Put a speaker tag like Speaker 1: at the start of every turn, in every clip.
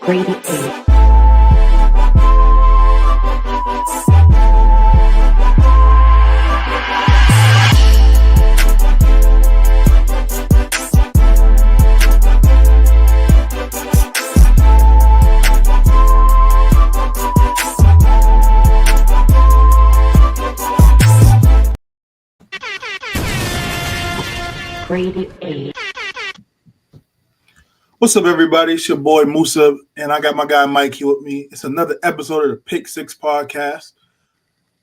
Speaker 1: Grady 8. Grady 8.
Speaker 2: What's up, everybody? It's your boy Musa, and I got my guy Mike here with me. It's another episode of the Pick 6 podcast.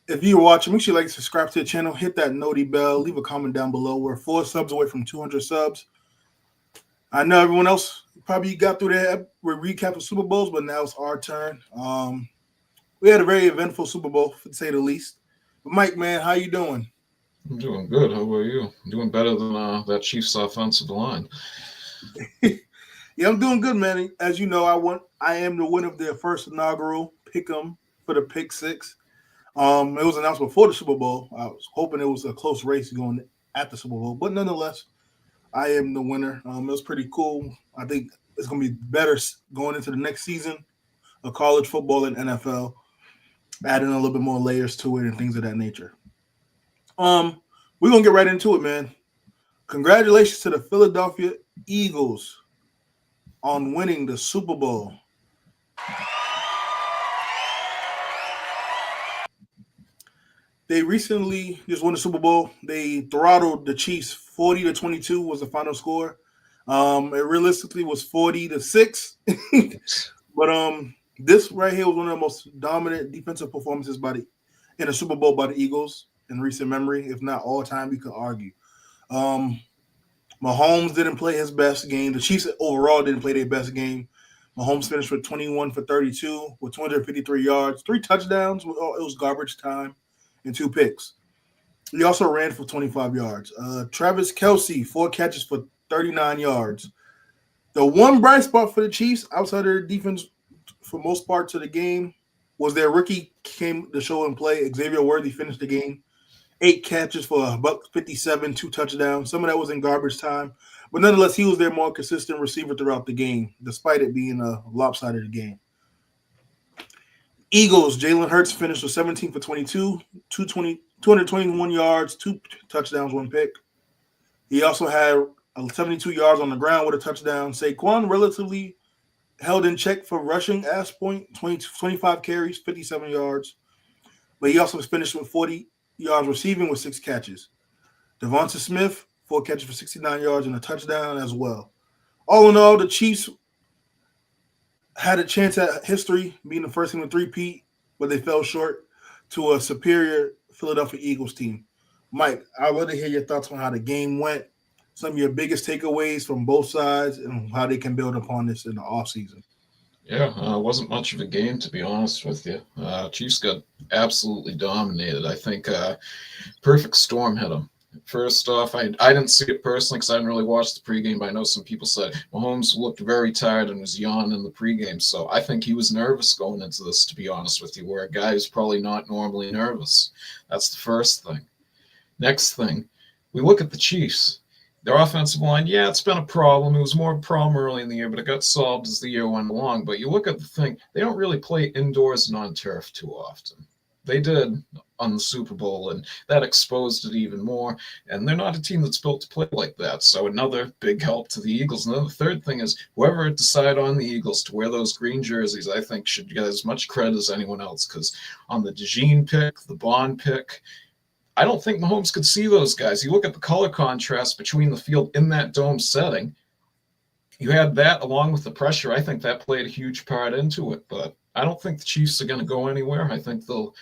Speaker 2: If you're watching, make sure you like and subscribe to the channel, hit that noti bell, leave a comment down below. We're 4 subs away from 200 subs. I know everyone else probably got through that recap of Super Bowls, but now it's our turn. We had a very eventful Super Bowl, to say the least. But Mike, man, how you doing?
Speaker 3: I'm doing good. How about you? I'm doing better than that Chiefs offensive line.
Speaker 2: Yeah, I'm doing good, man. As you know, I am the winner of their first inaugural pick'em for the Pick 6. It was announced before the Super Bowl. I was hoping it was a close race going at the Super Bowl, but nonetheless, I am the winner. It was pretty cool. I think it's going to be better going into the next season of college football and NFL, adding a little bit more layers to it and things of that nature. We're going to get right into it, man. Congratulations to the Philadelphia Eagles on winning the Super Bowl. They recently just won the Super Bowl. They throttled the Chiefs 40-22 was the final score. It realistically was 40-6. But this right here was one of the most dominant defensive performances in a Super Bowl by the Eagles in recent memory, if not all time, you could argue. Mahomes didn't play his best game. The Chiefs overall didn't play their best game. Mahomes finished with 21 for 32 with 253 yards, 3 touchdowns. It was garbage time and 2 picks. He also ran for 25 yards. Travis Kelce, 4 catches for 39 yards. The one bright spot for the Chiefs outside of their defense for most parts of the game was their rookie came to show and play. Xavier Worthy finished the game. 8 catches for $157, 2 touchdowns. Some of that was in garbage time. But nonetheless, he was their more consistent receiver throughout the game, despite it being a lopsided game. Eagles, Jalen Hurts finished with 17 for 22, 221 yards, 2 touchdowns, 1 pick. He also had 72 yards on the ground with a touchdown. Saquon relatively held in check for rushing point, 25 carries, 57 yards. But he also finished with 40 yards receiving with 6 catches. Devonta Smith, 4 catches for 69 yards and a touchdown as well. All in all, the Chiefs had a chance at history, being the first team to three-peat, but they fell short to a superior Philadelphia Eagles team. Mike, I'd love to hear your thoughts on how the game went, some of your biggest takeaways from both sides, and how they can build upon this in the offseason.
Speaker 3: Yeah, it wasn't much of a game, to be honest with you. Chiefs got absolutely dominated. I think perfect storm hit them. First off, I didn't see it personally because I didn't really watch the pregame, but I know some people said Mahomes looked very tired and was yawning in the pregame. So I think he was nervous going into this, to be honest with you, where a guy who's probably not normally nervous. That's the first thing. Next thing, we look at the Chiefs. Their offensive line, yeah, it's been a problem. It was more of a problem early in the year, but it got solved as the year went along. But you look at the thing, they don't really play indoors and on turf too often. They did on the Super Bowl, and that exposed it even more. And they're not a team that's built to play like that. So another big help to the Eagles. And then the third thing is whoever decided on the Eagles to wear those green jerseys, I think should get as much credit as anyone else. Because on the DeJean pick, the Bond pick, I don't think Mahomes could see those guys. You look at the color contrast between the field in that dome setting. You had that along with the pressure. I think that played a huge part into it. But I don't think the Chiefs are going to go anywhere. I think they'll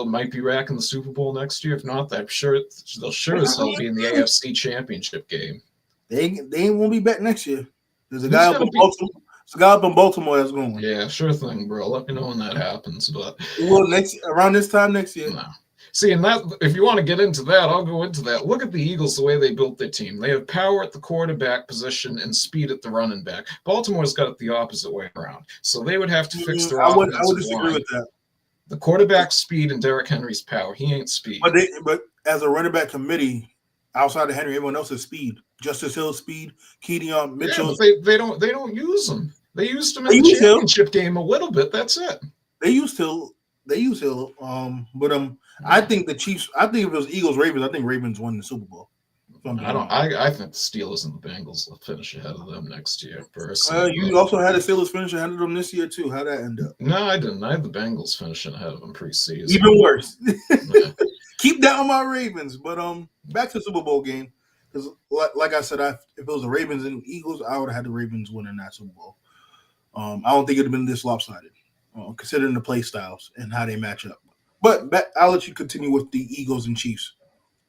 Speaker 3: might be racking the Super Bowl next year. If not, I'm sure they'll sure as hell be in the AFC Championship game.
Speaker 2: They won't be back next year. There's a guy up in Baltimore. There's a guy up in Baltimore that's going.
Speaker 3: Yeah, sure thing, bro. Let me know when that happens. But
Speaker 2: around this time next year.
Speaker 3: No. See, and that if you want to get into that, I'll go into that. Look at the Eagles, the way they built their team. They have power at the quarterback position and speed at the running back. Baltimore's got it the opposite way around. So they would have to fix their offensive
Speaker 2: I would disagree
Speaker 3: line.
Speaker 2: with that.
Speaker 3: The quarterback's speed and Derrick Henry's power. He ain't speed.
Speaker 2: But as a running back committee, outside of Henry, everyone else is speed. Justice Hill's speed, Keaton Mitchell.
Speaker 3: Yeah, but they don't use them. They used him
Speaker 2: They
Speaker 3: in the
Speaker 2: used Hill.
Speaker 3: championship game a little bit. That's it.
Speaker 2: They used Hill. They used Hill. But I think the Chiefs. I think if it was Eagles Ravens, I think Ravens won the Super Bowl. If I'm
Speaker 3: I
Speaker 2: being
Speaker 3: don't.
Speaker 2: honest.
Speaker 3: I think the Steelers and the Bengals will finish ahead of them next year, personally.
Speaker 2: You also had the Steelers finish ahead of them this year too. How'd that end up?
Speaker 3: No, I didn't. I had the Bengals finishing ahead of them preseason.
Speaker 2: Even worse.
Speaker 3: Yeah.
Speaker 2: Keep down my Ravens. But back to the Super Bowl game. Because like I said, if it was the Ravens and Eagles, I would have had the Ravens winning that Super Bowl. I don't think it'd have been this lopsided, considering the play styles and how they match up. But I'll let you continue with the Eagles and Chiefs.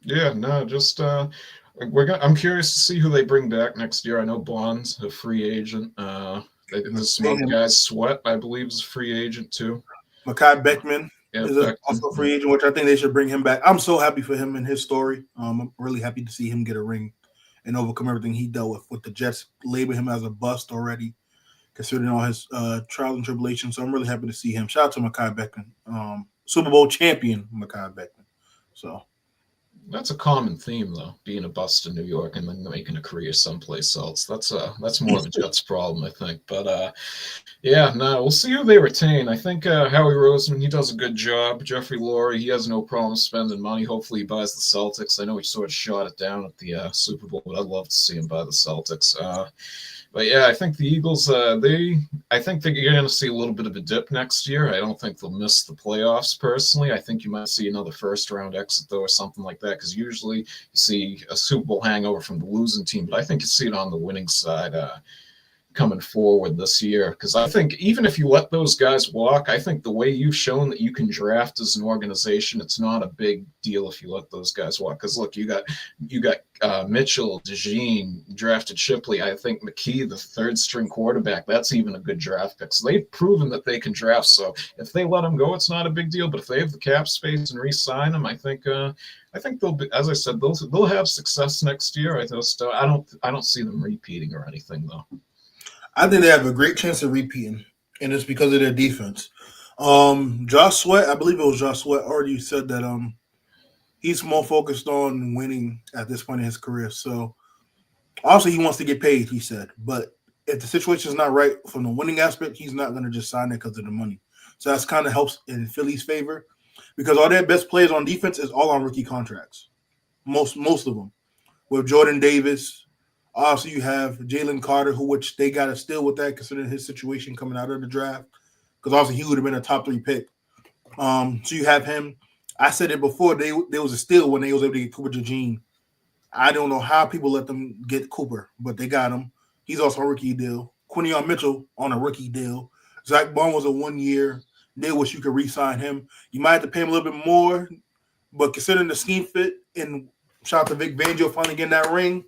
Speaker 3: Yeah, no, just I'm curious to see who they bring back next year. I know Bond's a free agent. Some other guys, Sweat, I believe, is a free agent too.
Speaker 2: Mekhi Beckman
Speaker 3: Yeah,
Speaker 2: is also a free agent, which I think they should bring him back. I'm so happy for him and his story. I'm really happy to see him get a ring and overcome everything he dealt with the Jets label him as a bust already, considering all his trials and tribulations. So I'm really happy to see him. Shout out to Mekhi Beckman, Super Bowl champion Mekhi Beckman. So
Speaker 3: that's a common theme, though, being a bust in New York and then making a career someplace else. That's more of a Jets problem, I think. But yeah, no, we'll see who they retain. I think Howie Roseman, he does a good job. Jeffrey Lurie, he has no problem spending money. Hopefully, he buys the Celtics. I know he sort of shot it down at the Super Bowl, but I'd love to see him buy the Celtics. But yeah, I think the Eagles, I think that you're going to see a little bit of a dip next year. I don't think they'll miss the playoffs personally. I think you might see another first round exit though, or something like that, because usually you see a Super Bowl hangover from the losing team, but I think you see it on the winning side coming forward this year. Because I think even if you let those guys walk, I think the way you've shown that you can draft as an organization, it's not a big deal if you let those guys walk. Because look, you got Mitchell, DeJean, drafted Shipley. I think McKee, the third string quarterback, that's even a good draft pick. So they've proven that they can draft. So if they let them go, it's not a big deal. But if they have the cap space and re-sign them, I think they'll be, as I said, they'll have success next year. I don't see them repeating or anything though.
Speaker 2: I think they have a great chance of repeating, and it's because of their defense. Josh Sweat, I believe it was Josh Sweat, already said that he's more focused on winning at this point in his career. So obviously he wants to get paid, he said. But if the situation is not right from the winning aspect, he's not going to just sign it because of the money. So that's kind of helps in Philly's favor because all their best players on defense is all on rookie contracts. Most of them. With Jordan Davis. Obviously, you have Jalen Carter, which they got to steal with that, considering his situation coming out of the draft. Because obviously, he would have been a top 3 pick. So you have him. I said it before. There was a steal when they was able to get Cooper DeJean. I don't know how people let them get Cooper, but they got him. He's also a rookie deal. Quinion Mitchell on a rookie deal. Zach Bond was a 1-year deal, which you could re-sign him. You might have to pay him a little bit more, but considering the scheme fit, and shout out to Vic Fangio finally getting that ring.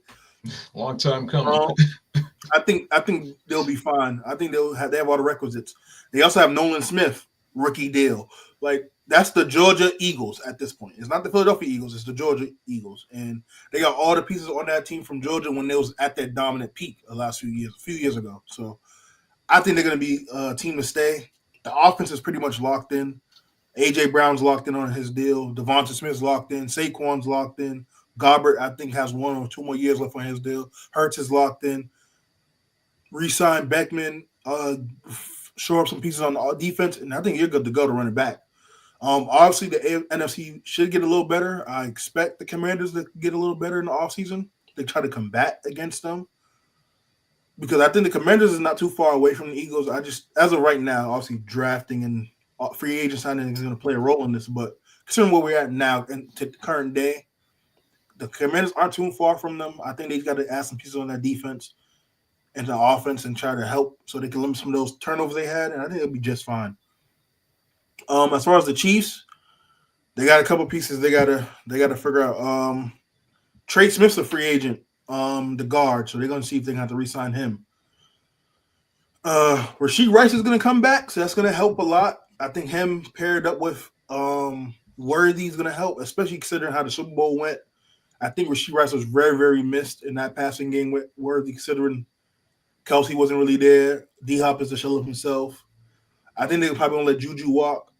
Speaker 3: Long time coming.
Speaker 2: I think they'll be fine. I think they have all the requisites. They also have Nolan Smith, rookie deal. Like that's the Georgia Eagles at this point. It's not the Philadelphia Eagles, it's the Georgia Eagles. And they got all the pieces on that team from Georgia when they was at their dominant peak a few years ago. So I think they're gonna be a team to stay. The offense is pretty much locked in. AJ Brown's locked in on his deal. Devonta Smith's locked in. Saquon's locked in. Gobbert, I think, has 1 or 2 more years left on his deal. Hurts is locked in. Re-sign Beckman, shore up some pieces on the defense, and I think you're good to go to run it back. Obviously, the NFC should get a little better. I expect the Commanders to get a little better in the offseason. They try to combat against them because I think the Commanders is not too far away from the Eagles. As of right now, obviously drafting and free agent signing is going to play a role in this, but considering where we're at now and to the current day, the Commanders aren't too far from them. I think they've got to add some pieces on that defense and the offense and try to help so they can limit some of those turnovers they had, and I think it'll be just fine. As far as the Chiefs, they got a couple pieces they gotta figure out. Trey Smith's a free agent, the guard, so they're gonna see if they can have to re-sign him. Rashee Rice is gonna come back, so that's gonna help a lot. I think him paired up with Worthy is gonna help, especially considering how the Super Bowl went. I think Rashee Rice was very, very missed in that passing game with Worthy, considering Kelsey wasn't really there. D-Hop is a shell of himself. I think they're probably going to let Juju walk.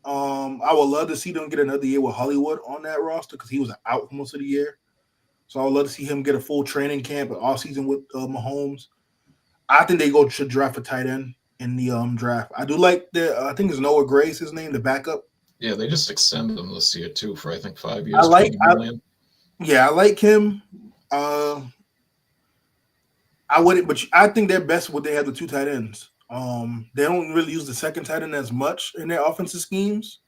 Speaker 2: I would love to see them get another year with Hollywood on that roster because he was out most of the year. So I would love to see him get a full training camp and off season with Mahomes. I think they go should draft a tight end in the draft. I do like the I think it's Noah Gray's his name, the backup.
Speaker 3: Yeah, they just extended him this year too for I think
Speaker 2: I
Speaker 3: 5 years,
Speaker 2: like
Speaker 3: 20 million.
Speaker 2: yeah, I like him. Uh I wouldn't, but I think they're best when they have the two tight ends. They don't really use the second tight end as much in their offensive schemes,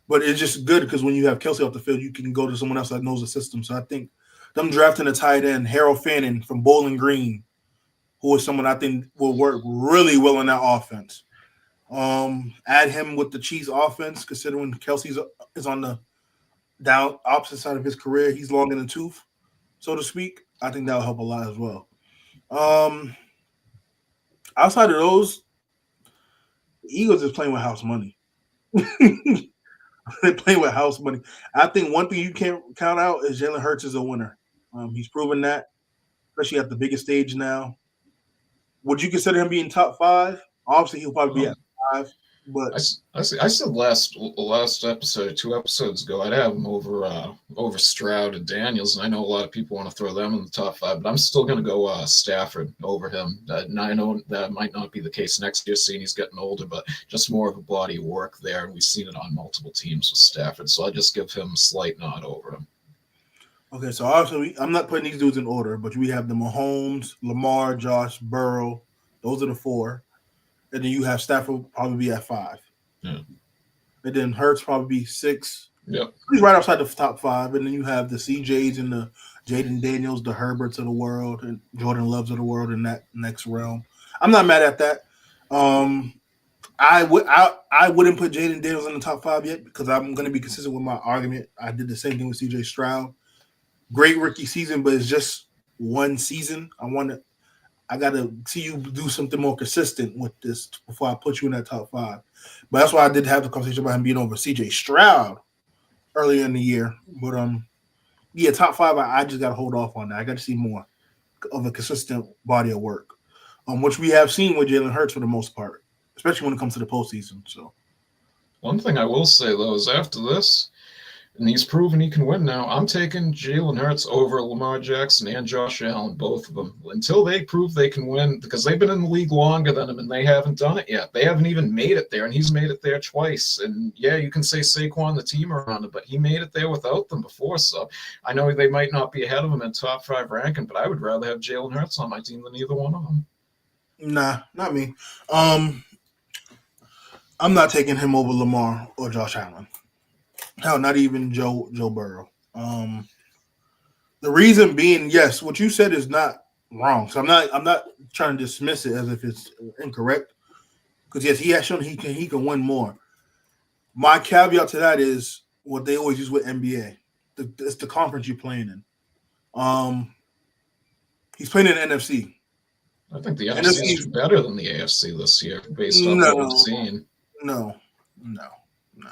Speaker 2: but it's just good because when you have Kelsey off the field, you can go to someone else that knows the system. So I think them drafting a tight end, Harold Fannin from Bowling Green, who is someone I think will work really well in that offense. Add him with the Chiefs offense, considering Kelsey's is on the down opposite side of his career. He's long in the tooth, so to speak. I think that'll help a lot as well. Um, Outside of those, the Eagles is playing with house money. They're playing with house money. I think one thing you can't count out is Jalen Hurts is a winner. He's proven that, especially at the biggest stage now. Would you consider him being top five? Obviously, he'll probably be
Speaker 3: Um,
Speaker 2: at five, but
Speaker 3: I said last episode, 2 episodes ago, I'd have him over Stroud and Daniels, and I know a lot of people want to throw them in the top five, but I'm still going to go Stafford over him. And I know that might not be the case next year, seeing he's getting older, but just more of a body of work there, and we've seen it on multiple teams with Stafford, so I just give him a slight nod over him.
Speaker 2: okay. So obviously, I'm not putting these dudes in order, but we have the Mahomes, Lamar, Josh, Burrow. Those are the four, and then you have Stafford probably be at five.
Speaker 3: Yeah.
Speaker 2: And then Hurts probably be six.
Speaker 3: Yep.
Speaker 2: He's right outside the top five. And then you have the CJs and the Jaden Daniels, the Herberts of the world, and Jordan Loves of the world in that next realm. I'm not mad at that. I wouldn't put Jaden Daniels in the top five yet because I'm going to be consistent with my argument. I did the same thing with CJ Stroud. Great rookie season, but it's just one season. I got to see you do something more consistent with this before I put you in that top five. But that's why I did have the conversation about him being over CJ Stroud earlier in the year. But yeah, top five. I just got to hold off on that. I got to see more of a consistent body of work, which we have seen with Jalen Hurts for the most part, especially when it comes to the postseason. So
Speaker 3: One thing I will say, though, is after this, and he's proven he can win now, I'm taking Jalen Hurts over Lamar Jackson and Josh Allen, both of them, until they prove they can win, because they've been in the league longer than him, and they haven't done it yet. They haven't even made it there, and he's made it there twice. And, yeah, you can say Saquon, the team around him, but he made it there without them before. So I know they might not be ahead of him in top five ranking, but I would rather have Jalen Hurts on my team than either one of them.
Speaker 2: nah, not me. I'm not taking him over Lamar or Josh Allen. Hell, not even Joe Burrow. The reason being, yes, what you said is not wrong. So I'm not trying to dismiss it as if it's incorrect. Because yes, he has shown he can win more. My caveat to that is what they always use with NBA. It's the conference you're playing in. He's playing in the NFC.
Speaker 3: I think the NFC is better than the AFC this year, based on what we've seen.
Speaker 2: No.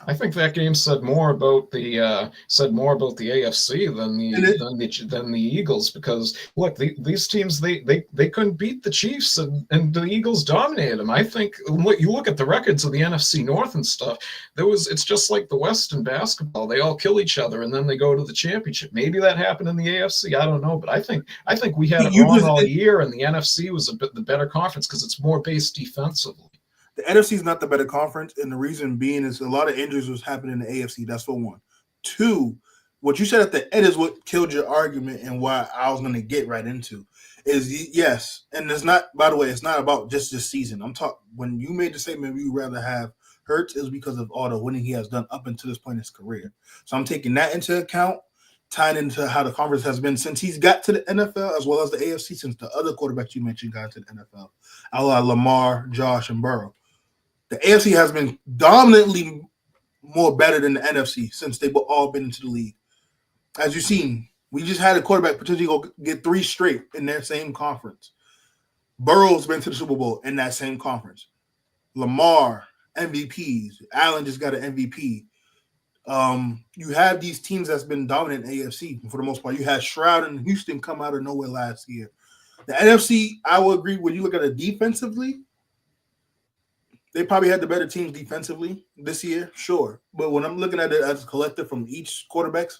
Speaker 3: I think that game said more about the AFC than the Eagles, because look, these teams they couldn't beat the Chiefs, and the Eagles dominated them. I think when you look at the records of the NFC North and stuff, it's just like the West in basketball. They all kill each other and then they go to the championship. Maybe that happened in the AFC. I don't know, but I think we had it wrong all year, and the NFC was a bit the better conference because it's more based defensively.
Speaker 2: The NFC is not the better conference, and the reason being is a lot of injuries was happening in the AFC. That's for one. Two, what you said at the end is what killed your argument and why I was going to get right into is yes, and it's not. By the way, it's not about just this season. I'm talking when you made the statement you'd rather have Hurts is because of all the winning he has done up until this point in his career. So I'm taking that into account, tying into how the conference has been since he's got to the NFL as well as the AFC since the other quarterbacks you mentioned got to the NFL. I like Lamar, Josh, and Burrow. The AFC has been dominantly more better than the NFC since they've all been into the league. As you've seen, we just had a quarterback potentially go get 3 straight in their same conference. Burrow's been to the Super Bowl in that same conference. Lamar, MVPs. Allen just got an MVP. You have these teams that's been dominant in AFC for the most part. You had Stroud and Houston come out of nowhere last year. The NFC, I will agree, when you look at it defensively, they probably had the better teams defensively this year, sure. But when I'm looking at it as a collective from each quarterbacks,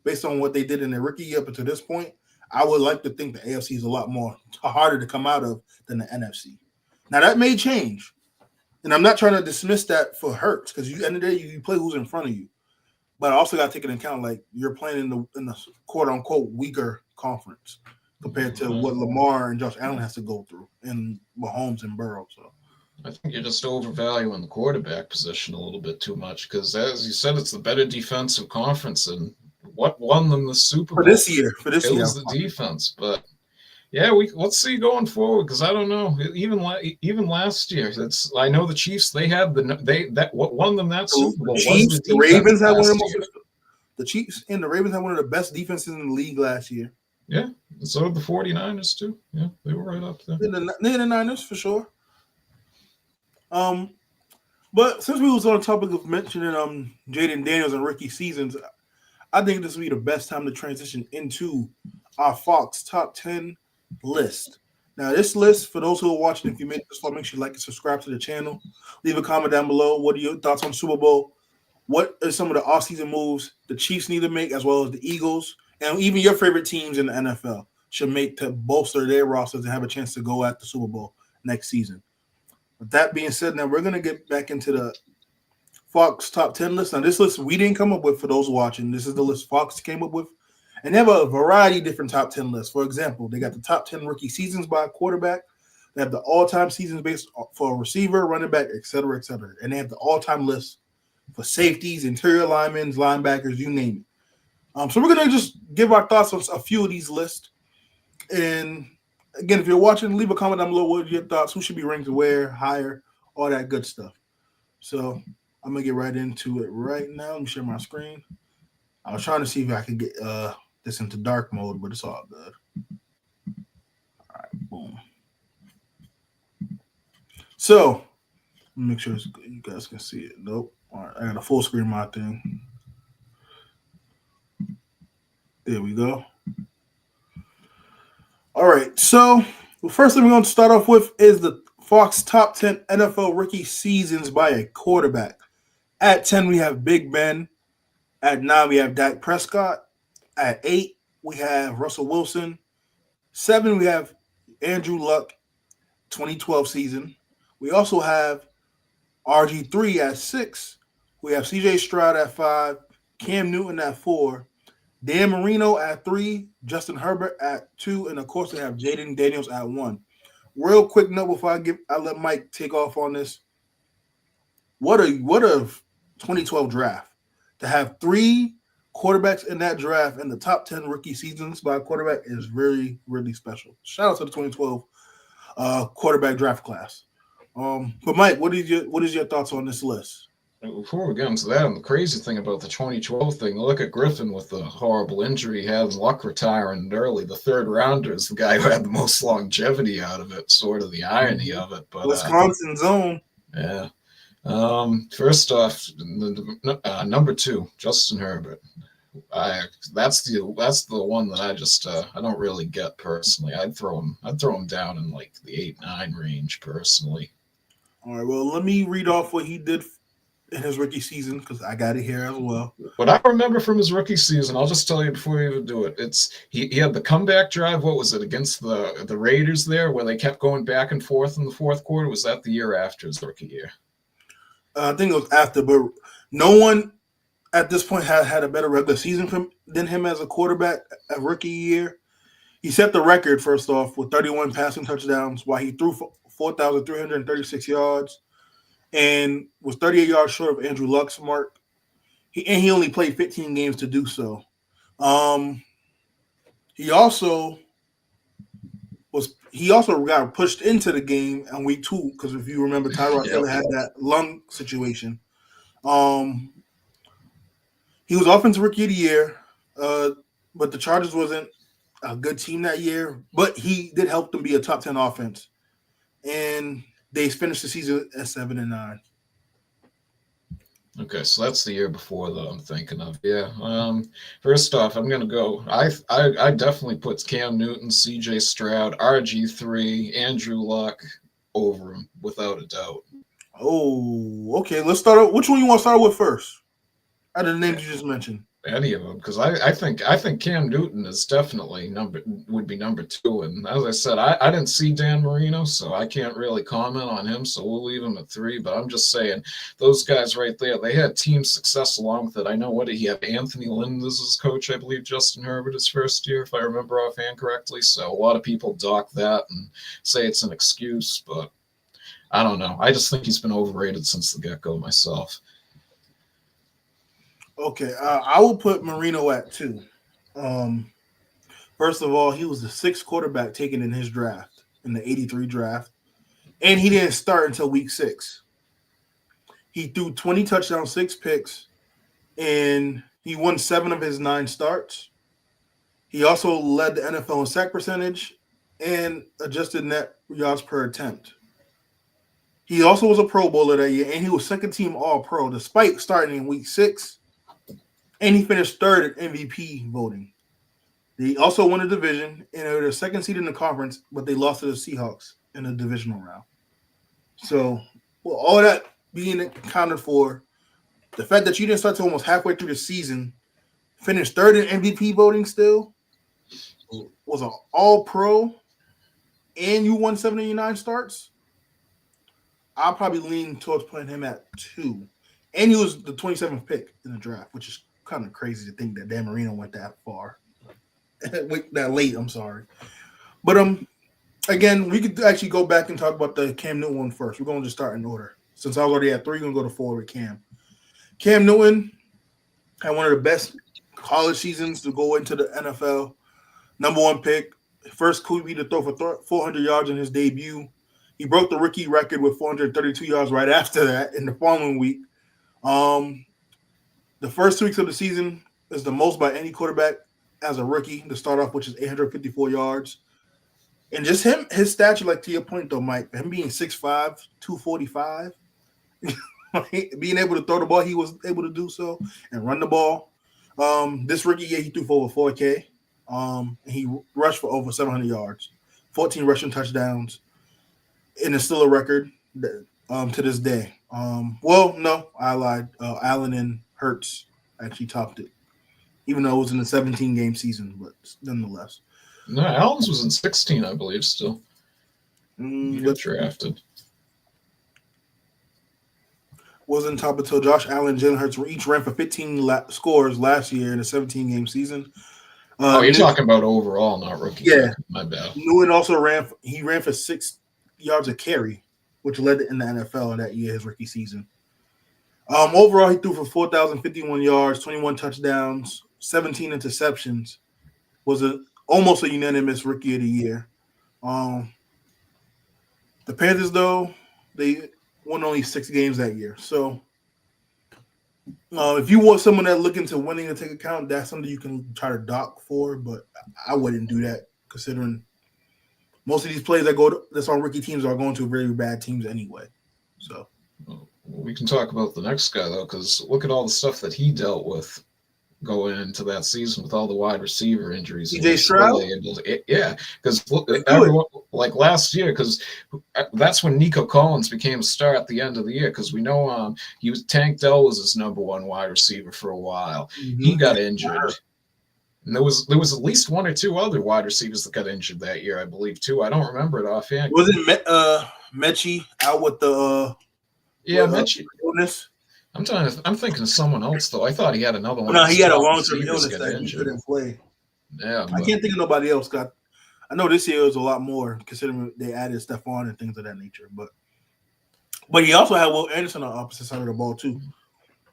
Speaker 2: based on what they did in their rookie year up until this point, I would like to think the AFC is a lot more harder to come out of than the NFC. Now that may change, and I'm not trying to dismiss that for Hurts because you end of the day you play who's in front of you, but I also got to take into account like you're playing in the quote unquote weaker conference compared to what Lamar and Josh Allen has to go through, and Mahomes and Burrow. So
Speaker 3: I think you're just overvaluing the quarterback position a little bit too much because, as you said, it's the better defensive conference, and what won them the Super Bowl
Speaker 2: for this year,
Speaker 3: it was the defense. But yeah, let's see going forward because I don't know. Even last year, I know the Chiefs. They had what won them that Super Bowl
Speaker 2: Chiefs,
Speaker 3: was the
Speaker 2: the Ravens had one of
Speaker 3: last year.
Speaker 2: the Chiefs and the Ravens had one of the best defenses in the league last year.
Speaker 3: Yeah, and so did the 49ers too. Yeah, they were right up there.
Speaker 2: The Niners for sure. But since we was on the topic of mentioning Jaden Daniels and rookie seasons, I think this would be the best time to transition into our Fox top 10 list. Now, this list, for those who are watching, if you made it this far, make sure you like and subscribe to the channel. Leave a comment down below. What are your thoughts on Super Bowl? What are some of the offseason moves the Chiefs need to make, as well as the Eagles, and even your favorite teams in the NFL should make to bolster their rosters and have a chance to go at the Super Bowl next season? With that being said, now we're going to get back into the Fox top 10 list. Now, this list we didn't come up with for those watching. This is the list Fox came up with. And they have a variety of different top 10 lists. For example, they got the top 10 rookie seasons by a quarterback. They have the all-time seasons based for a receiver, running back, et cetera, et cetera. And they have the all-time list for safeties, interior linemen, linebackers, you name it. So we're going to just give our thoughts on a few of these lists. And again, if you're watching, leave a comment down below. What are your thoughts? Who should be ranked where, higher, all that good stuff. So I'm going to get right into it right now. Let me share my screen. I was trying to see if I could get this into dark mode, but it's all good. All right, boom. So, make sure you guys can see it. Nope. All right, I got a full screen my thing. There we go. All right, so the first thing we're going to start off with is the Fox top 10 NFL rookie seasons by a quarterback. At 10, we have Big Ben. At 9, we have Dak Prescott. At 8, we have Russell Wilson. 7, we have Andrew Luck, 2012 season. We also have RG3 at 6. We have CJ Stroud at 5. Cam Newton at 4. Dan Marino at 3. Justin Herbert at 2. And, of course, we have Jaden Daniels at 1. Real quick note before I let Mike take off on this. What a 2012 draft. To have 3 quarterbacks in that draft in the top 10 rookie seasons by a quarterback is really, really special. Shout out to the 2012 quarterback draft class. But Mike, what is your thoughts on this list?
Speaker 3: Before we get into that, and the crazy thing about the 2012 thing, look at Griffin with the horrible injury he had and Luck retiring early. The third rounder is the guy who had the most longevity out of it, sort of the irony of it. But
Speaker 2: Wisconsin's own.
Speaker 3: Yeah. First off, number 2, Justin Herbert. That's the one that I just I don't really get personally. I'd throw him down in like the 8-9 range personally.
Speaker 2: All right. Well, let me read off what he did in his rookie season because I got it here as well.
Speaker 3: What I remember from his rookie season, I'll just tell you before you even do it. It's he had the comeback drive. What was it against the Raiders there, where they kept going back and forth in the fourth quarter? Was that the year after his rookie year?
Speaker 2: I think it was after, but no one at this point had a better regular season than him as a quarterback a rookie year. He set the record, first off, with 31 passing touchdowns while he threw 4,336 yards and was 38 yards short of Andrew Luck's mark. He only played 15 games to do so. He also got pushed into the game in week 2 because if you remember, Tyrod Taylor had that lung situation. He was offensive rookie of the year, but the Chargers wasn't a good team that year. But he did help them be a top 10 offense, and they finished the season at 7-9.
Speaker 3: Okay, so that's the year before that I'm thinking of. Yeah. First off, I'm gonna go. I definitely put Cam Newton, C.J. Stroud, RG3, Andrew Luck over him without a doubt.
Speaker 2: Oh, okay. Let's start out. Which one you want to start with first? Out of the names you just mentioned.
Speaker 3: any of them, because I think Cam Newton is definitely would be number two. And as I said, I didn't see Dan Marino, so I can't really comment on him. So we'll leave him at three. But I'm just saying those guys right there, they had team success along with it. I know what did he have? Anthony Lynn as his coach, I believe. Justin Herbert his first year, if I remember offhand correctly. So a lot of people dock that and say it's an excuse, but I don't know. I just think he's been overrated since the get-go myself.
Speaker 2: Okay, I will put Marino at 2. First of all, he was the 6th quarterback taken in his draft, in the 83 draft, and he didn't start until week 6. He threw 20 touchdowns, 6 picks, and he won 7 of his 9 starts. He also led the NFL in sack percentage and adjusted net yards per attempt. He also was a Pro Bowler that year, and he was second-team All-Pro despite starting in week 6. And he finished 3rd in MVP voting. They also won the division, and they were the 2nd seed in the conference, but they lost to the Seahawks in the divisional round. So, well, all that being accounted for, the fact that you didn't start to almost halfway through the season, finished 3rd in MVP voting still, was an All-Pro, and you won 79 starts, I'll probably lean towards putting him at 2. And he was the 27th pick in the draft, which is kind of crazy to think that Dan Marino went that far. That late, I'm sorry. But again, we could actually go back and talk about the Cam Newton one first. We're going to just start in order. Since I was already at 3, we're going to go to 4 with Cam. Cam Newton had one of the best college seasons to go into the NFL. Number 1 pick. First QB to throw for 400 yards in his debut. He broke the rookie record with 432 yards right after that in the following week. The first 2 weeks of the season is the most by any quarterback as a rookie to start off, which is 854 yards. And just his stature, like to your point though, Mike, him being 6'5", 245, being able to throw the ball, he was able to do so and run the ball. This rookie year, he threw for over 4K. He rushed for over 700 yards, 14 rushing touchdowns, and it's still a record to this day. Well, no, I lied. Allen and Hurts actually topped it, even though it was in a 17-game season, but nonetheless.
Speaker 3: No, Allen's was in 16, I believe, still. He got drafted.
Speaker 2: Wasn't top until Josh Allen and Jalen Hurts were each ran for 15 scores last year in a 17-game season.
Speaker 3: You're talking about overall, not rookie.
Speaker 2: Yeah.
Speaker 3: My bad.
Speaker 2: Newton also ran for 6 yards a carry, which led in the NFL that year, his rookie season. Overall, he threw for 4,051 yards, 21 touchdowns, 17 interceptions. Was almost a unanimous rookie of the year. The Panthers, though, they won only 6 games that year. So if you want someone that's looking to winning to take account, that's something you can try to dock for, but I wouldn't do that considering most of these players that's on rookie teams are going to very bad teams anyway. So
Speaker 3: we can talk about the next guy, though, because look at all the stuff that he dealt with going into that season with all the wide receiver injuries.
Speaker 2: CJ Stroud?
Speaker 3: Yeah, because look, everyone, like last year, because that's when Nico Collins became a star at the end of the year, because we know Tank Dell was his number 1 wide receiver for a while. Mm-hmm. He got injured. And there was at least 1 or 2 other wide receivers that got injured that year, I believe, too. I don't remember it offhand.
Speaker 2: Was it Mechie out with the
Speaker 3: Mechie
Speaker 2: illness?
Speaker 3: I'm thinking of someone else though. I thought he had another one.
Speaker 2: No, he had a long-term illness that he couldn't play.
Speaker 3: Yeah,
Speaker 2: I can't think of nobody else got. I know this year was a lot more considering they added Stephon and things of that nature. But he also had Will Anderson on the opposite side of the ball too,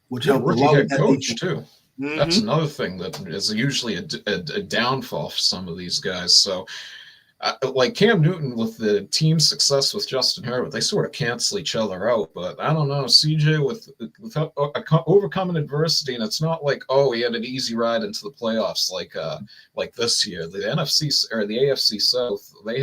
Speaker 2: which helped
Speaker 3: rookie head coach too.
Speaker 2: Mm-hmm.
Speaker 3: That's another thing that is usually a downfall for some of these guys. So, like Cam Newton with the team success with Justin Herbert, they sort of cancel each other out. But I don't know, CJ with overcoming adversity, and it's not like he had an easy ride into the playoffs like this year. The NFC or the AFC South, they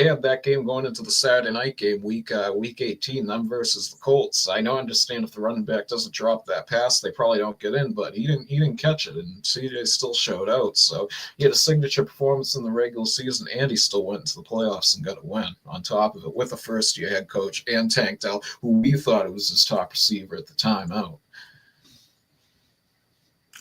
Speaker 3: had that game going into the Saturday night game, week 18, them versus the Colts. I understand if the running back doesn't drop that pass, they probably don't get in, but he didn't catch it, and CJ still showed out. So he had a signature performance in the regular season, and he still went into the playoffs and got a win on top of it with a first-year head coach and Tank Dell, who we thought it was his top receiver at the time out.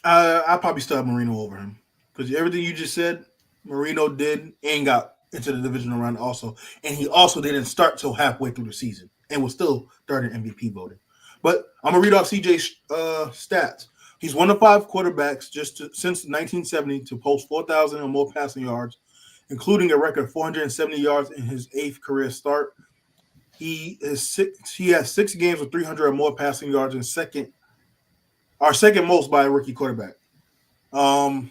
Speaker 2: I probably still have Marino over him because everything you just said, Marino did and got into the divisional round also, and he also didn't start till halfway through the season and was still third in MVP voting. But I'm gonna read off CJ's stats. He's one of five quarterbacks since 1970 to post 4,000 or more passing yards, including a record 470 yards in his eighth career start. He has 6 games with 300 or more passing yards, and second most by a rookie quarterback. Um,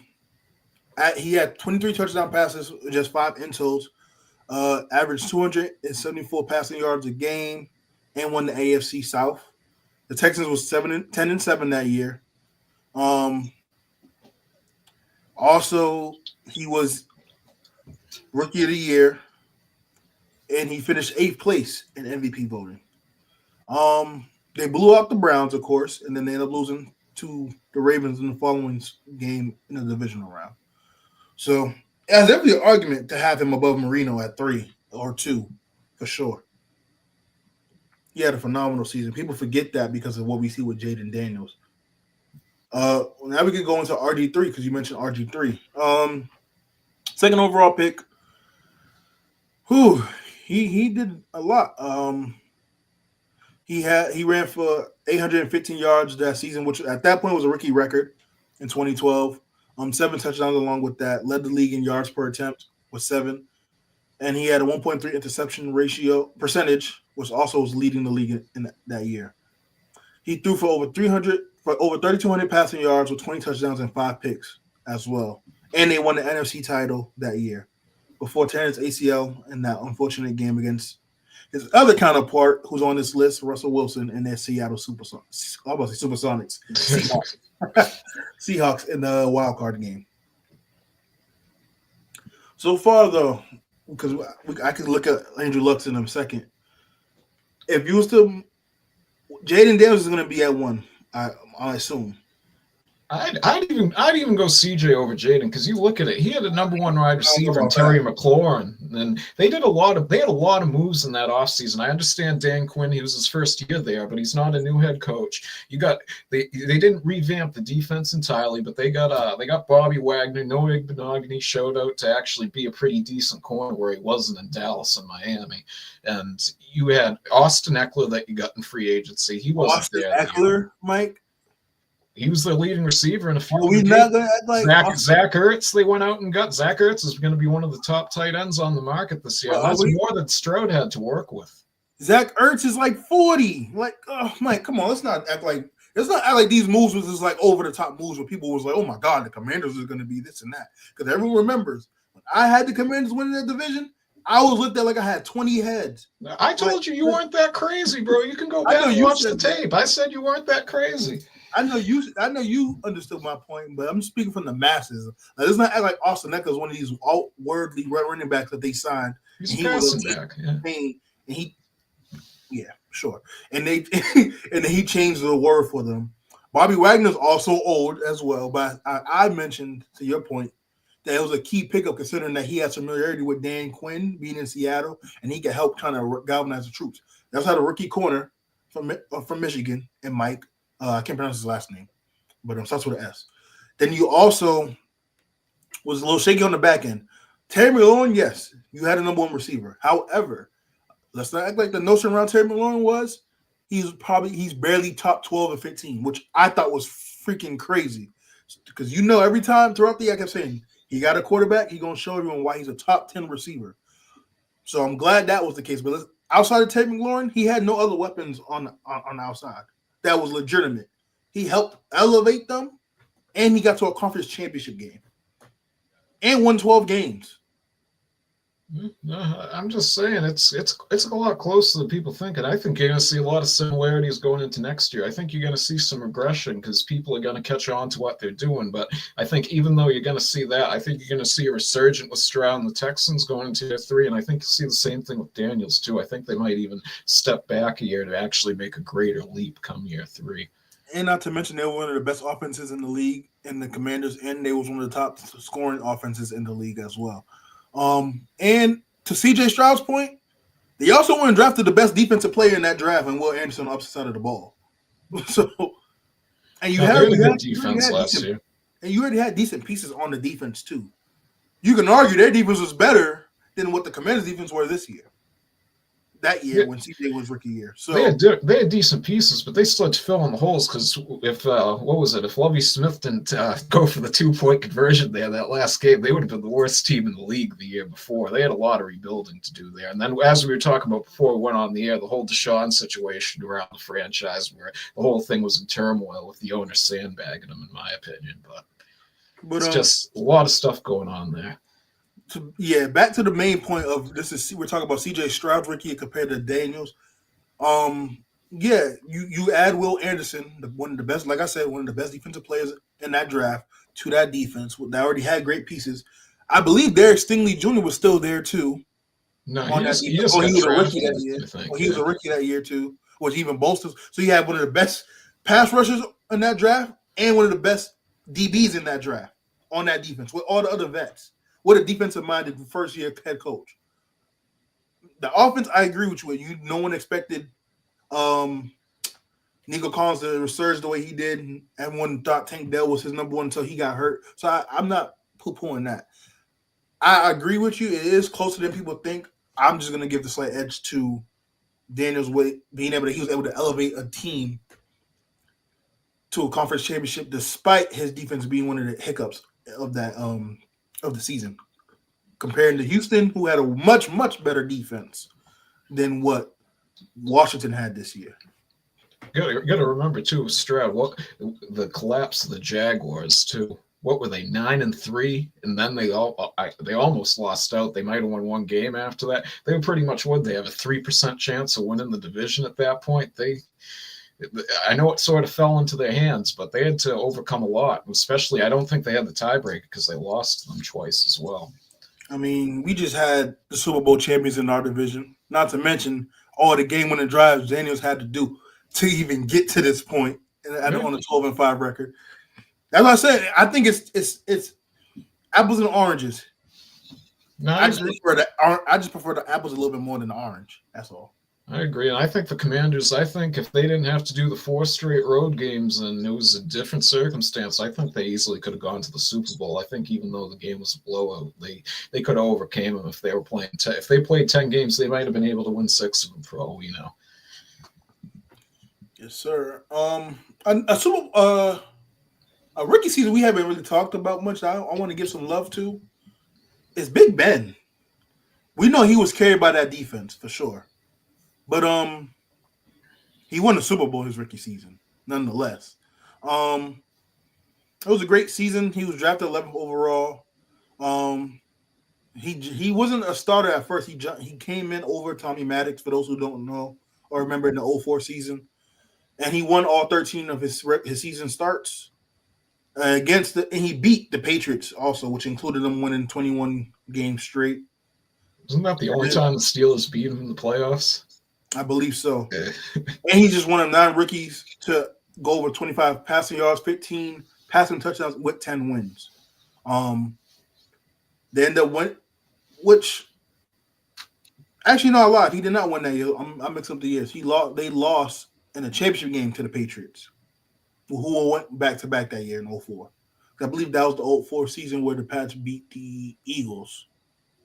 Speaker 2: he had 23 touchdown passes, just 5 intros, averaged 274 passing yards a game, and won the AFC South. The Texans was 10-7 that year. Also, he was rookie of the year, and he finished 8th place in MVP voting. They blew out the Browns, of course, and then they ended up losing to the Ravens in the following game in the divisional round. So, there's definitely an argument to have him above Marino at 3 or 2, for sure. He had a phenomenal season. People forget that because of what we see with Jaden Daniels. Now we can go into RG3 because you mentioned RG3. Second overall pick. He did a lot. He ran for 815 yards that season, which at that point was a rookie record in 2012. 7 touchdowns along with that. Led the league in yards per attempt with 7. And he had a 1.3 interception percentage, which also was leading the league in that year. He threw for over 3,200 passing yards with 20 touchdowns and 5 picks as well. And they won the NFC title that year before tearing his ACL in that unfortunate game against his other counterpart, who's on this list, Russell Wilson, and their Seattle Supersonics. I was about to say Supersonics. Seahawks in the wild card game. So far, though, because I could look at Andrew Luck in a second. If you was to, Jaden Daniels is going to be at 1, I assume.
Speaker 3: I'd even go CJ over Jaden because you look at it. He had a number 1 wide receiver in Terry McLaurin, and they had a lot of moves in that offseason. I understand Dan Quinn; he was his first year there, but he's not a new head coach. They didn't revamp the defense entirely, but they got Bobby Wagner. Noah Igbenogany showed out to actually be a pretty decent corner where he wasn't in Dallas and Miami, and you had Austin Eckler that you got in free agency. He wasn't
Speaker 2: Austin
Speaker 3: there.
Speaker 2: Eckler, Mike.
Speaker 3: He was the leading receiver in a few.
Speaker 2: We're not gonna act like
Speaker 3: Zach Ertz. They went out and got Zach Ertz is going to be one of the top tight ends on the market this year. That's more than Stroud had to work with.
Speaker 2: Zach Ertz is like 40. Like, oh Mike, come on, let's not act like these moves was just like over the top moves where people was like, oh my god, the Commanders is going to be this and that. Because everyone remembers when I had the Commanders winning that division, I was looked at like I had 20 heads.
Speaker 3: I told you weren't that crazy, bro. You can go back and watch the tape. I said you weren't that crazy.
Speaker 2: I know you understood my point, but I'm speaking from the masses. Like, let's not act like Austin Eckler is one of these outwardly running backs that they signed.
Speaker 3: He's a passing back,
Speaker 2: sure. And then he changed the word for them. Bobby Wagner's also old as well, but I mentioned to your point that it was a key pickup considering that he had familiarity with Dan Quinn being in Seattle, and he could help kind of galvanize the troops. That's how the rookie corner from Michigan and Mike. I can't pronounce his last name, but it starts with an S. Then you also was a little shaky on the back end. Terry McLaurin, yes, you had a number 1 receiver. However, let's not act like the notion around Terry McLaurin was he's barely top 12 or 15, which I thought was freaking crazy. Because every time throughout the year I kept saying he got a quarterback, he's gonna show everyone why he's a top 10 receiver. So I'm glad that was the case. But outside of Terry McLaurin, he had no other weapons on the outside that was legitimate. He helped elevate them, and he got to a conference championship game and won 12 games.
Speaker 3: I'm just saying it's a lot closer than people think, and I think you're going to see a lot of similarities going into next year. I think you're going to see some regression because people are going to catch on to what they're doing. But I think even though you're going to see that, I think you're going to see a resurgent with Stroud and the Texans going into year 3, and I think you'll see the same thing with Daniels too. I think they might even step back a year to actually make a greater leap come year 3.
Speaker 2: And not to mention they were one of the best offenses in the league, and the Commanders, and they was one of the top scoring offenses in the league as well. And to CJ Stroud's point, they also went and drafted the best defensive player in that draft, and Will Anderson on the opposite side of the ball. So And
Speaker 3: No, they had a good defense last year.
Speaker 2: And you already had decent pieces on the defense too. You can argue their defense was better than what the Commanders' defense were this year. That year when CJ was rookie year, so
Speaker 3: they had decent pieces, but they still had to fill in the holes because if what was it? If Lovie Smith didn't go for the 2-point conversion there that last game, they would have been the worst team in the league the year before. They had a lot of rebuilding to do there. And then, as we were talking about before we went on the air, the whole Deshaun situation around the franchise, where the whole thing was in turmoil with the owner sandbagging them, in my opinion. But it's just a lot of stuff going on there.
Speaker 2: Back to the main point of this is we're talking about CJ Stroud's rookie compared to Daniels. You add Will Anderson, one of the best, like I said, one of the best defensive players in that draft, to that defense that already had great pieces. I believe Derek Stingley Jr. was still there too.
Speaker 3: No, he was a rookie that year.
Speaker 2: He was a rookie that year too, which even bolsters. So you had one of the best pass rushers in that draft and one of the best DBs in that draft on that defense with all the other vets. What a defensive-minded first-year head coach. The offense, I agree with you. No one expected Nico Collins to resurge the way he did, and everyone thought Tank Dell was his number one until he got hurt. So I'm not poo-pooing that. I agree with you. It is closer than people think. I'm just going to give the slight edge to Daniels he was able to elevate a team to a conference championship despite his defense being one of the hiccups of that of the season, comparing to Houston, who had a much, much better defense than what Washington had this year.
Speaker 3: You got to remember too, Stroud. The collapse of the Jaguars too. What were they, 9-3, and then they almost lost out. They might have won one game after that. They were pretty much what they have a 3% chance of winning the division at that point. I know it sort of fell into their hands, but they had to overcome a lot. Especially, I don't think they had the tiebreaker because they lost them twice as well.
Speaker 2: I mean, we just had the Super Bowl champions in our division. Not to mention all the game-winning drives Daniels had to do to even get to this point. And on a 12-5 record. That's what I said. I think it's apples and oranges.
Speaker 3: No,
Speaker 2: I just prefer the apples a little bit more than the orange. That's all.
Speaker 3: I agree, and I think the Commanders, if they didn't have to do the 4 straight road games and it was a different circumstance, I think they easily could have gone to the Super Bowl. I think even though the game was a blowout, they could have overcame them if they were playing. If they played 10 games, they might have been able to win 6 of them for all we know.
Speaker 2: Yes, sir. A rookie season we haven't really talked about much. I want to give some love to is Big Ben. We know he was carried by that defense for sure. But he won the Super Bowl his rookie season, nonetheless. It was a great season. He was drafted 11th overall. He wasn't a starter at first. He came in over Tommy Maddox, for those who don't know or remember, in the 2004 season. And he won all 13 of his season starts and he beat the Patriots also, which included them winning 21 games straight.
Speaker 3: Isn't that the only time the Steelers beat him in the playoffs?
Speaker 2: I believe so. And he's just one of 9 rookies to go over 25 passing yards, 15 passing touchdowns with 10 wins. They end up which actually not a lot. He did not win that year. I'm mixing up the years. They lost in a championship game to the Patriots, who went back to back that year in 2004. I believe that was the 2004 season where the Pats beat the Eagles.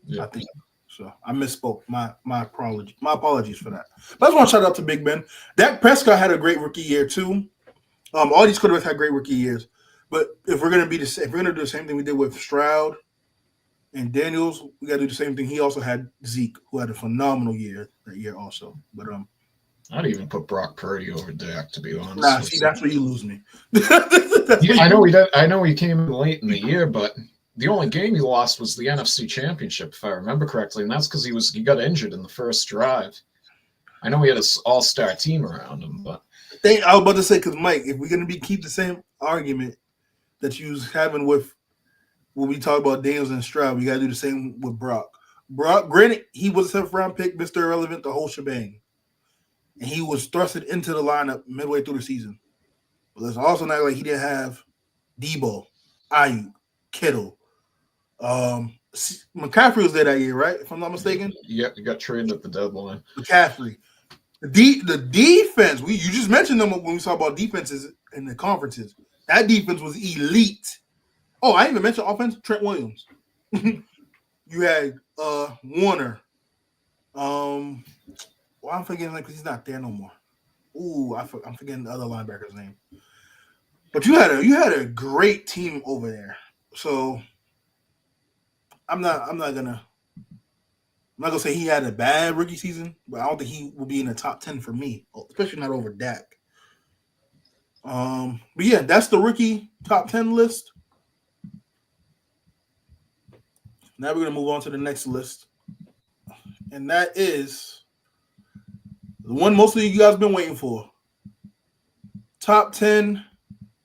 Speaker 2: Yeah. I think. So I misspoke. My apologies for that. But I just want to shout out to Big Ben. Dak Prescott had a great rookie year too. All these quarterbacks had great rookie years. But if we're gonna do the same thing we did with Stroud and Daniels, we gotta do the same thing. He also had Zeke, who had a phenomenal year that year also. But
Speaker 3: I'd even put Brock Purdy over Dak, to be honest.
Speaker 2: Nah, see, that's where you lose me.
Speaker 3: I know he did. I know he came in late in the year, but the only game he lost was the NFC Championship, if I remember correctly, and that's because he got injured in the first drive. I know he had an all-star team around him, but
Speaker 2: I was about to say, because Mike, if we're going to keep the same argument that you was having with when we talk about Daniels and Stroud, we got to do the same with Brock. Brock, granted, he was a 7th-round pick, Mr. Irrelevant, the whole shebang, and he was thrusted into the lineup midway through the season. But let's also not like he didn't have Debo, Ayuk, Kittle. McCaffrey was there that year, right? If I'm not mistaken.
Speaker 3: Yeah, he got traded at the deadline.
Speaker 2: McCaffrey. The defense, you just mentioned them when we talk about defenses. in the conferences. That defense was elite. Oh, I didn't even mention offense. Trent Williams. You had Warner. Well, I'm forgetting because he's not there no more. Ooh, I'm forgetting the other linebacker's name. But you had a great team over there. So I'm not gonna say he had a bad rookie season, but I don't think he will be in the top 10 for me, especially not over Dak. But yeah, that's the rookie top 10 list. Now we're gonna move on to the next list, and that is the one most of you guys been waiting for. Top 10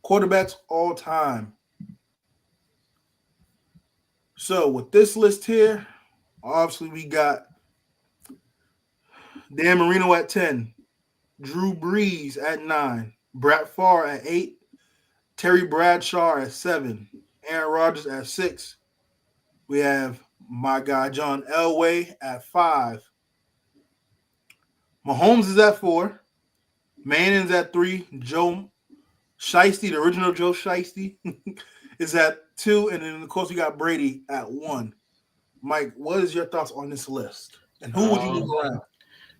Speaker 2: quarterbacks all time. So with this list here, obviously we got Dan Marino at 10, Drew Brees at 9, Brett Favre at 8, Terry Bradshaw at 7, Aaron Rodgers at 6. We have my guy John Elway at 5. Mahomes is at 4. Manning's at 3. Joe Shiesty, the original Joe Shiesty, is at 2. And then, of course, we got Brady at 1. Mike, what is your thoughts on this list? And who would you move around?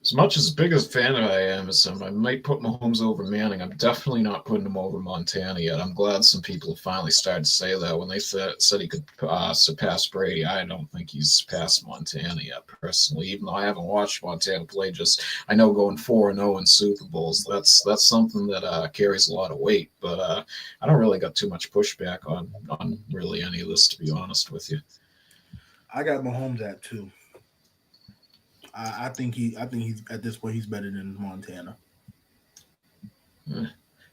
Speaker 3: As much as big a fan I am as him, I might put Mahomes over Manning. I'm definitely not putting him over Montana yet. I'm glad some people have finally started to say that. When they said he could surpass Brady, I don't think he's surpassed Montana yet, personally. Even though I haven't watched Montana play, just I know going 4-0 in Super Bowls, that's something that carries a lot of weight. But I don't really got too much pushback on really any of this, to be honest with you.
Speaker 2: I got Mahomes at 2. I think he's at this point he's better than Montana.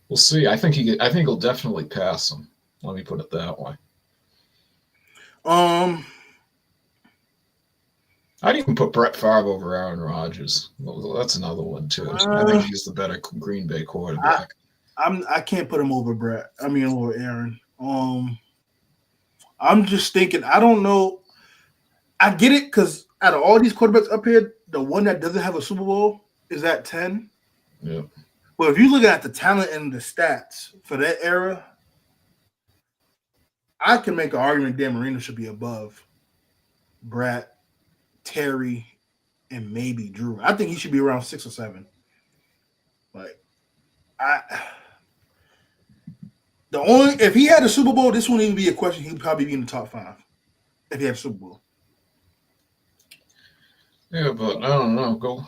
Speaker 3: We'll see. I think he'll definitely pass him. Let me put it that way. I'd even put Brett Favre over Aaron Rodgers. Well, that's another one too. I think he's the better Green Bay quarterback.
Speaker 2: I can't put him over Brett. I mean over Aaron. I'm just thinking. I don't know. I get it because out of all these quarterbacks up here, the one that doesn't have a Super Bowl is at 10.
Speaker 3: Yeah.
Speaker 2: But if you look at the talent and the stats for that era, I can make an argument Dan Marino should be above Brett, Terry, and maybe Drew. I think he should be around 6 or 7. Like, if he had a Super Bowl, this wouldn't even be a question. He'd probably be in the top 5 if he had a Super Bowl.
Speaker 3: Yeah, but I don't know. Go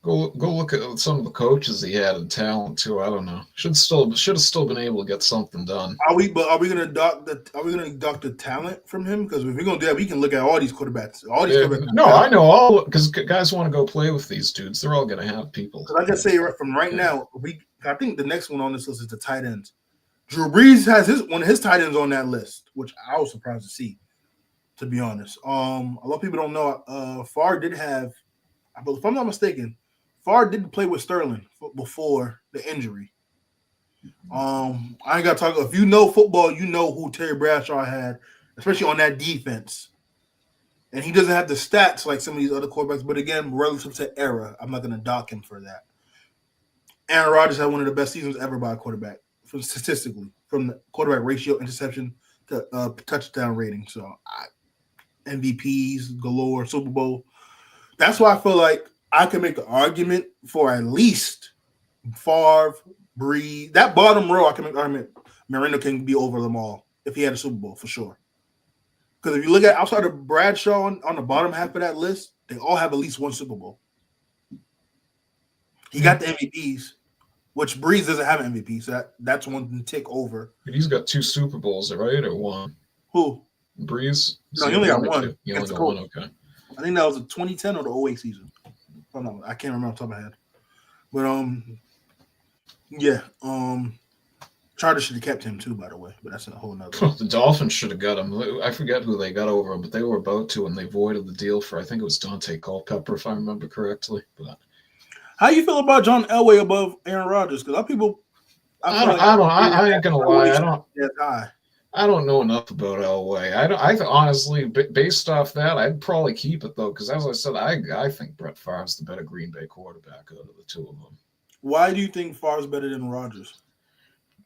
Speaker 3: look at some of the coaches he had and talent too. I don't know. Should have still been able to get something done.
Speaker 2: Are we gonna dock the talent from him? Because if we're gonna do that, we can look at all these quarterbacks. Quarterbacks.
Speaker 3: No, I know all because guys want to go play with these dudes. They're all gonna have people.
Speaker 2: Because I can say from right now, I think the next one on this list is the tight ends. Drew Brees has one of his tight ends on that list, which I was surprised to see. To be honest, a lot of people don't know. Favre did have, if I'm not mistaken, Favre did play with Sterling before the injury. I ain't got to talk. If you know football, you know who Terry Bradshaw had, especially on that defense. And he doesn't have the stats like some of these other quarterbacks. But again, relative to era, I'm not going to dock him for that. Aaron Rodgers had one of the best seasons ever by a quarterback, statistically, from the quarterback ratio, interception to touchdown rating. So MVPs galore, Super Bowl. That's why I feel like I can make an argument for at least Favre, Brees. That bottom row, I can make an argument Marino can be over them all if he had a Super Bowl for sure. Because if you look at outside of Bradshaw on the bottom half of that list, they all have at least one Super Bowl. He got the MVPs, which Brees doesn't have an MVP, so that's one to tick over.
Speaker 3: But he's got 2 Super Bowls, right, or 1?
Speaker 2: Who?
Speaker 3: Brees?
Speaker 2: No, he only got 1.
Speaker 3: He only got 1, okay.
Speaker 2: I think that was the 2010 or the 08 season. Oh, no, I can't remember off the top of my head. But yeah, Chargers should have kept him too, by the way. But that's a whole nother.
Speaker 3: The Dolphins should have got him. I forget who they got over him, but they were about to, and they voided the deal for. I think it was Dante Culpepper, if I remember correctly. But
Speaker 2: how you feel about John Elway above Aaron Rodgers? Because a lot of people,
Speaker 3: I ain't gonna lie. I don't know enough about Elway. I honestly, based off that, I'd probably keep it though, because as I said, I think Brett Favre's the better Green Bay quarterback out of the two of them.
Speaker 2: Why do you think Favre's better than Rodgers?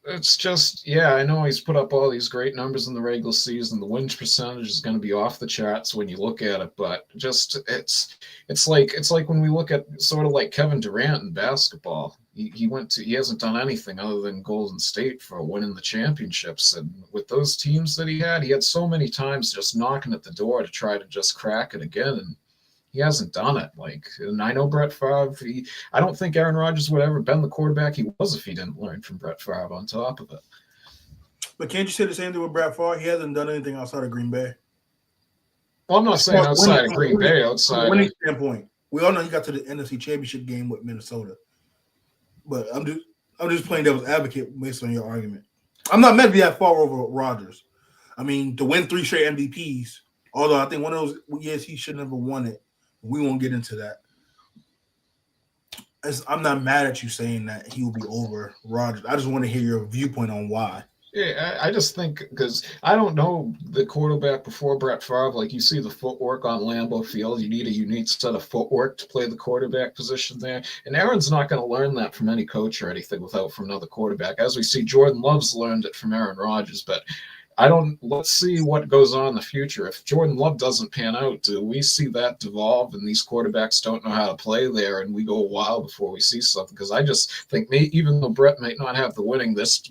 Speaker 3: It's just, yeah, I know he's put up all these great numbers in the regular season. The win percentage is going to be off the charts when you look at it, but just it's like when we look at sort of like Kevin Durant in basketball. He hasn't done anything other than Golden State for winning the championships, and with those teams that he had so many times just knocking at the door to try to just crack it again, and he hasn't done it. Like, and I know Brett Favre. I don't think Aaron Rodgers would ever been the quarterback he was if he didn't learn from Brett Favre. On top of it,
Speaker 2: But can't you say the same thing with Brad Favre? He hasn't done anything outside of Green Bay.
Speaker 3: well, I'm not saying outside of Green Bay,
Speaker 2: From a
Speaker 3: outside
Speaker 2: winning
Speaker 3: of
Speaker 2: standpoint, we all know he got to the NFC Championship game with Minnesota. But I'm just playing devil's advocate based on your argument. I'm not meant to be that far over Rodgers. I mean, to win 3 straight MVPs, although I think one of those years he should never won it. We won't get into that. I'm not mad at you saying that he will be over Rodgers. I just want to hear your viewpoint on why.
Speaker 3: yeah, I just think because I don't know the quarterback before Brett Favre. Like, you see the footwork on Lambeau Field, you need a unique set of footwork to play the quarterback position there. And Aaron's not going to learn that from any coach or anything without from another quarterback. As we see, Jordan Love's learned it from Aaron Rodgers, but let's see what goes on in the future. If Jordan Love doesn't pan out, do we see that devolve and these quarterbacks don't know how to play there and we go a while before we see something? Because I just think even though Brett might not have the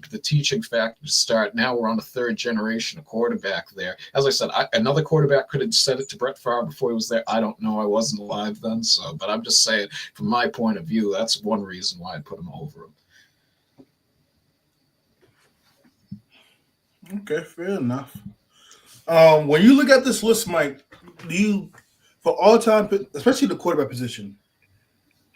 Speaker 3: the teaching factor to start, now we're on a third generation of quarterback there. As I said, another quarterback could have said it to Brett Favre before he was there. I don't know. I wasn't alive then. But I'm just saying, from my point of view, that's one reason why I put him over him.
Speaker 2: Okay, fair enough. When you look at this list, Mike, do you, for all time, especially the quarterback position,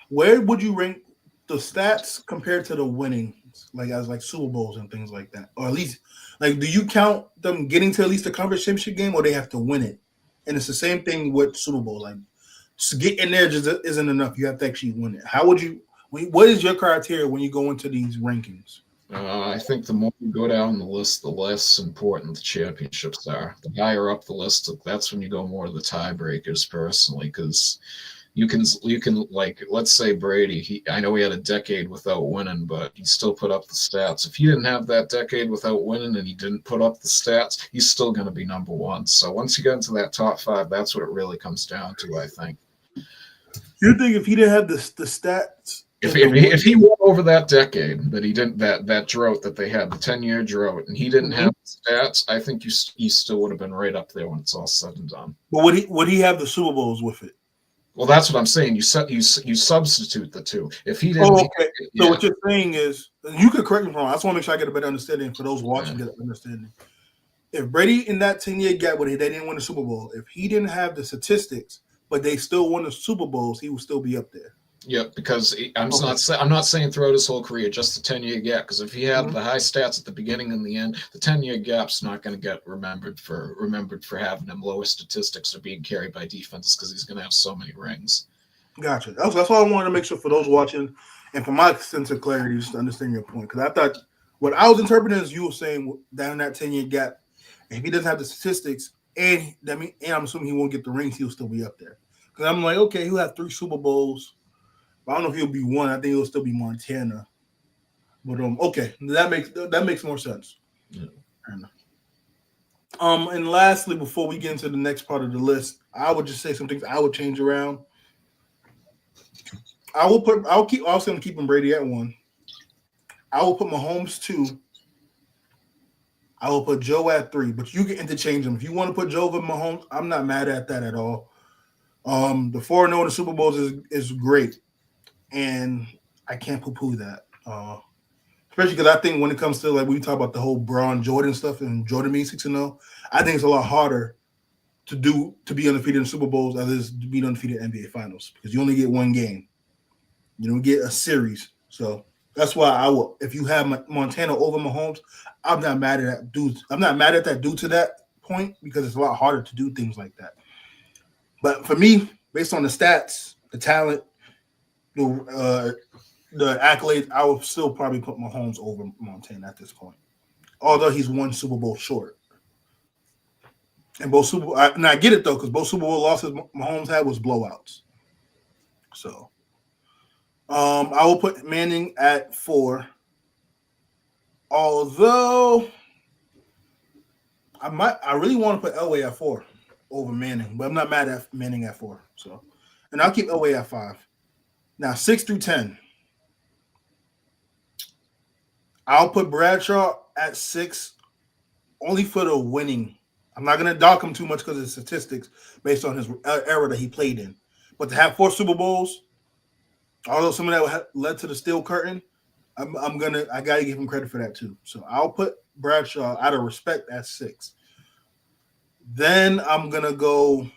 Speaker 2: where would you rank the stats compared to the winnings, like as like Super Bowls and things like that, or at least like do you count them getting to at least the conference championship game, or they have to win it? And it's the same thing with Super Bowl. Like, to get in there just isn't enough. You have to actually win it. How would you? What is your criteria when you go into these rankings?
Speaker 3: I think the more you go down the list, the less important the championships are. The higher up the list, that's when you go more to the tiebreakers. Personally, because you can like, let's say Brady. I know he had a decade without winning, but he still put up the stats. If he didn't have that decade without winning and he didn't put up the stats, he's still going to be number one. So once you get into that top 5, that's what it really comes down to, I think.
Speaker 2: You think if he didn't have the stats,
Speaker 3: If he won over that decade that he didn't, that drought that they had, the 10-year drought, and he didn't have the stats, I think he still would have been right up there when it's all said and done.
Speaker 2: But would he have the Super Bowls with it?
Speaker 3: Well, that's what I'm saying. You substitute the two. If he didn't,
Speaker 2: okay. So what you're saying is, you could correct me if I'm wrong. I just want to make sure I get a better understanding for those watching. Get an understanding. If Brady in that 10-year gap where they didn't win the Super Bowl, if he didn't have the statistics, but they still won the Super Bowls, he would still be up there.
Speaker 3: Yep, because I'm not saying throughout his whole career, just the 10-year gap. Because if he had the high stats at the beginning and the end, the 10-year gap's not going to get remembered for having him lower statistics or being carried by defenses because he's going to have so many rings.
Speaker 2: Gotcha. That's why I wanted to make sure for those watching and for my sense of clarity, just to understand your point. Because I thought what I was interpreting is you were saying down that 10-year gap, if he doesn't have the statistics, and I'm assuming he won't get the rings, he'll still be up there. Because I'm like, okay, he'll have 3 Super Bowls. I don't know if he'll be 1. I think he'll still be Montana. But okay, that makes more sense.
Speaker 3: Yeah.
Speaker 2: And lastly, before we get into the next part of the list, I would just say some things I would change around. I'm keeping Brady at 1. I will put Mahomes 2. I will put Joe at 3, but you can interchange them. If you want to put Joe over Mahomes, I'm not mad at that at all. The 4-0 in the Super Bowls is great, and I can't poo-poo that. Especially because I think when it comes to, like, we talk about the whole Braun Jordan stuff and Jordan being 6-0, I think it's a lot harder to be undefeated in Super Bowls as it is to be undefeated in NBA Finals because you only get 1 game. You don't get a series. So that's why I will. If you have Montana over Mahomes, I'm not mad at that dude. I'm not mad at that due to that point because it's a lot harder to do things like that. But for me, based on the stats, the talent, the accolades, I would still probably put Mahomes over Montana at this point. Although he's 1 Super Bowl short. And both Super Bowl, and I get it though, because both Super Bowl losses Mahomes had was blowouts. So I will put Manning at 4. Although I really want to put Elway at 4 over Manning, but I'm not mad at Manning at 4. So, and I'll keep Elway at 5. Now 6 through 10, I'll put Bradshaw at 6 only for the winning. I'm not gonna dock him too much because of his statistics based on his era that he played in. But to have 4 Super Bowls, although some of that led to the steel curtain, I gotta give him credit for that too. So I'll put Bradshaw out of respect at 6. Then I'm gonna go.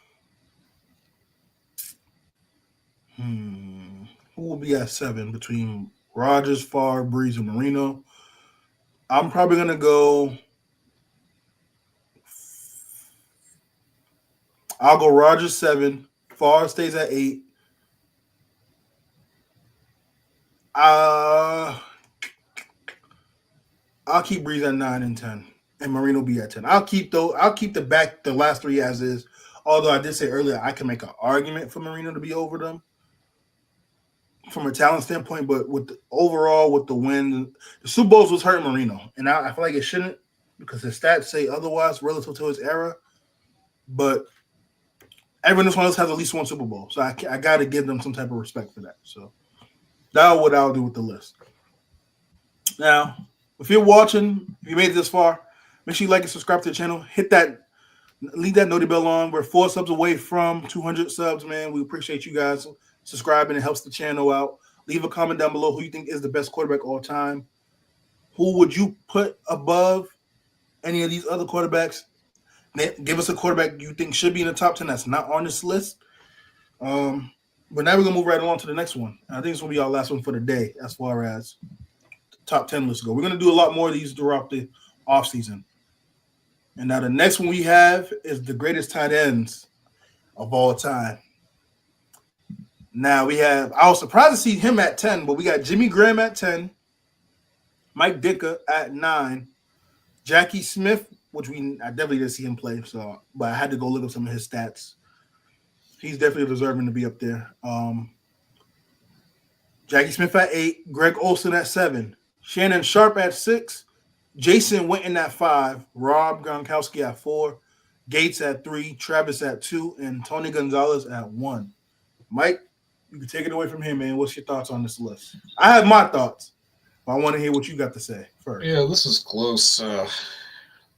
Speaker 2: Who will be at 7 between Rodgers, Favre, Breeze, and Marino? I'm probably gonna go. I'll go Rodgers 7. Favre stays at 8. I'll keep Breeze at 9 and 10, and Marino be at 10. I'll keep the last 3 as is. Although I did say earlier I can make an argument for Marino to be over them from a talent standpoint, but with the win, the Super Bowls was hurting Marino, and I feel like it shouldn't because his stats say otherwise relative to his era. But everyone else has at least 1 Super Bowl, so I got to give them some type of respect for that. So that's what I'll do with the list. Now, if you're watching, if you made it this far, make sure you like and subscribe to the channel. Leave that noti bell on. We're 4 subs away from 200 subs, man. We appreciate you guys subscribing. It helps the channel out. Leave a comment down below who you think is the best quarterback all time. Who would you put above any of these other quarterbacks? Give us a quarterback you think should be in the top 10 that's not on this list. But now we're going to move right along to the next one. I think it's going to be our last one for the day as far as top 10 lists go. We're going to do a lot more of these throughout the offseason. And now the next one we have is the greatest tight ends of all time. Now I was surprised to see him at 10, but we got Jimmy Graham at 10, Mike Ditka at 9, Jackie Smith, which I definitely didn't see him play, but I had to go look at some of his stats. He's definitely deserving to be up there. Jackie Smith at 8, Greg Olsen at 7, Shannon Sharp at 6, Jason Witten at 5, Rob Gronkowski at 4, Gates at 3, Travis at 2, and Tony Gonzalez at 1. Mike, you can take it away from here, man. What's your thoughts on this list? I have my thoughts, but I want to hear what you got to say first.
Speaker 3: Yeah, this is close.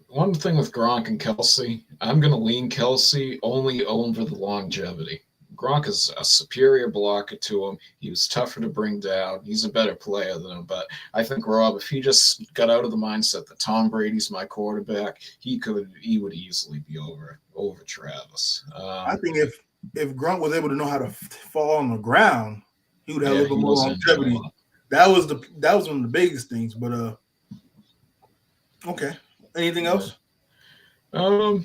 Speaker 3: One thing with Gronk and Kelsey, I'm going to lean Kelsey only over the longevity. Gronk is a superior blocker to him. He was tougher to bring down. He's a better player than him. But I think Rob, if he just got out of the mindset that Tom Brady's my quarterback, he would easily be over Travis.
Speaker 2: I think if Gronk was able to know how to fall on the ground, he would have a little bit more longevity. That was one of the biggest things. But okay. Anything else?
Speaker 3: I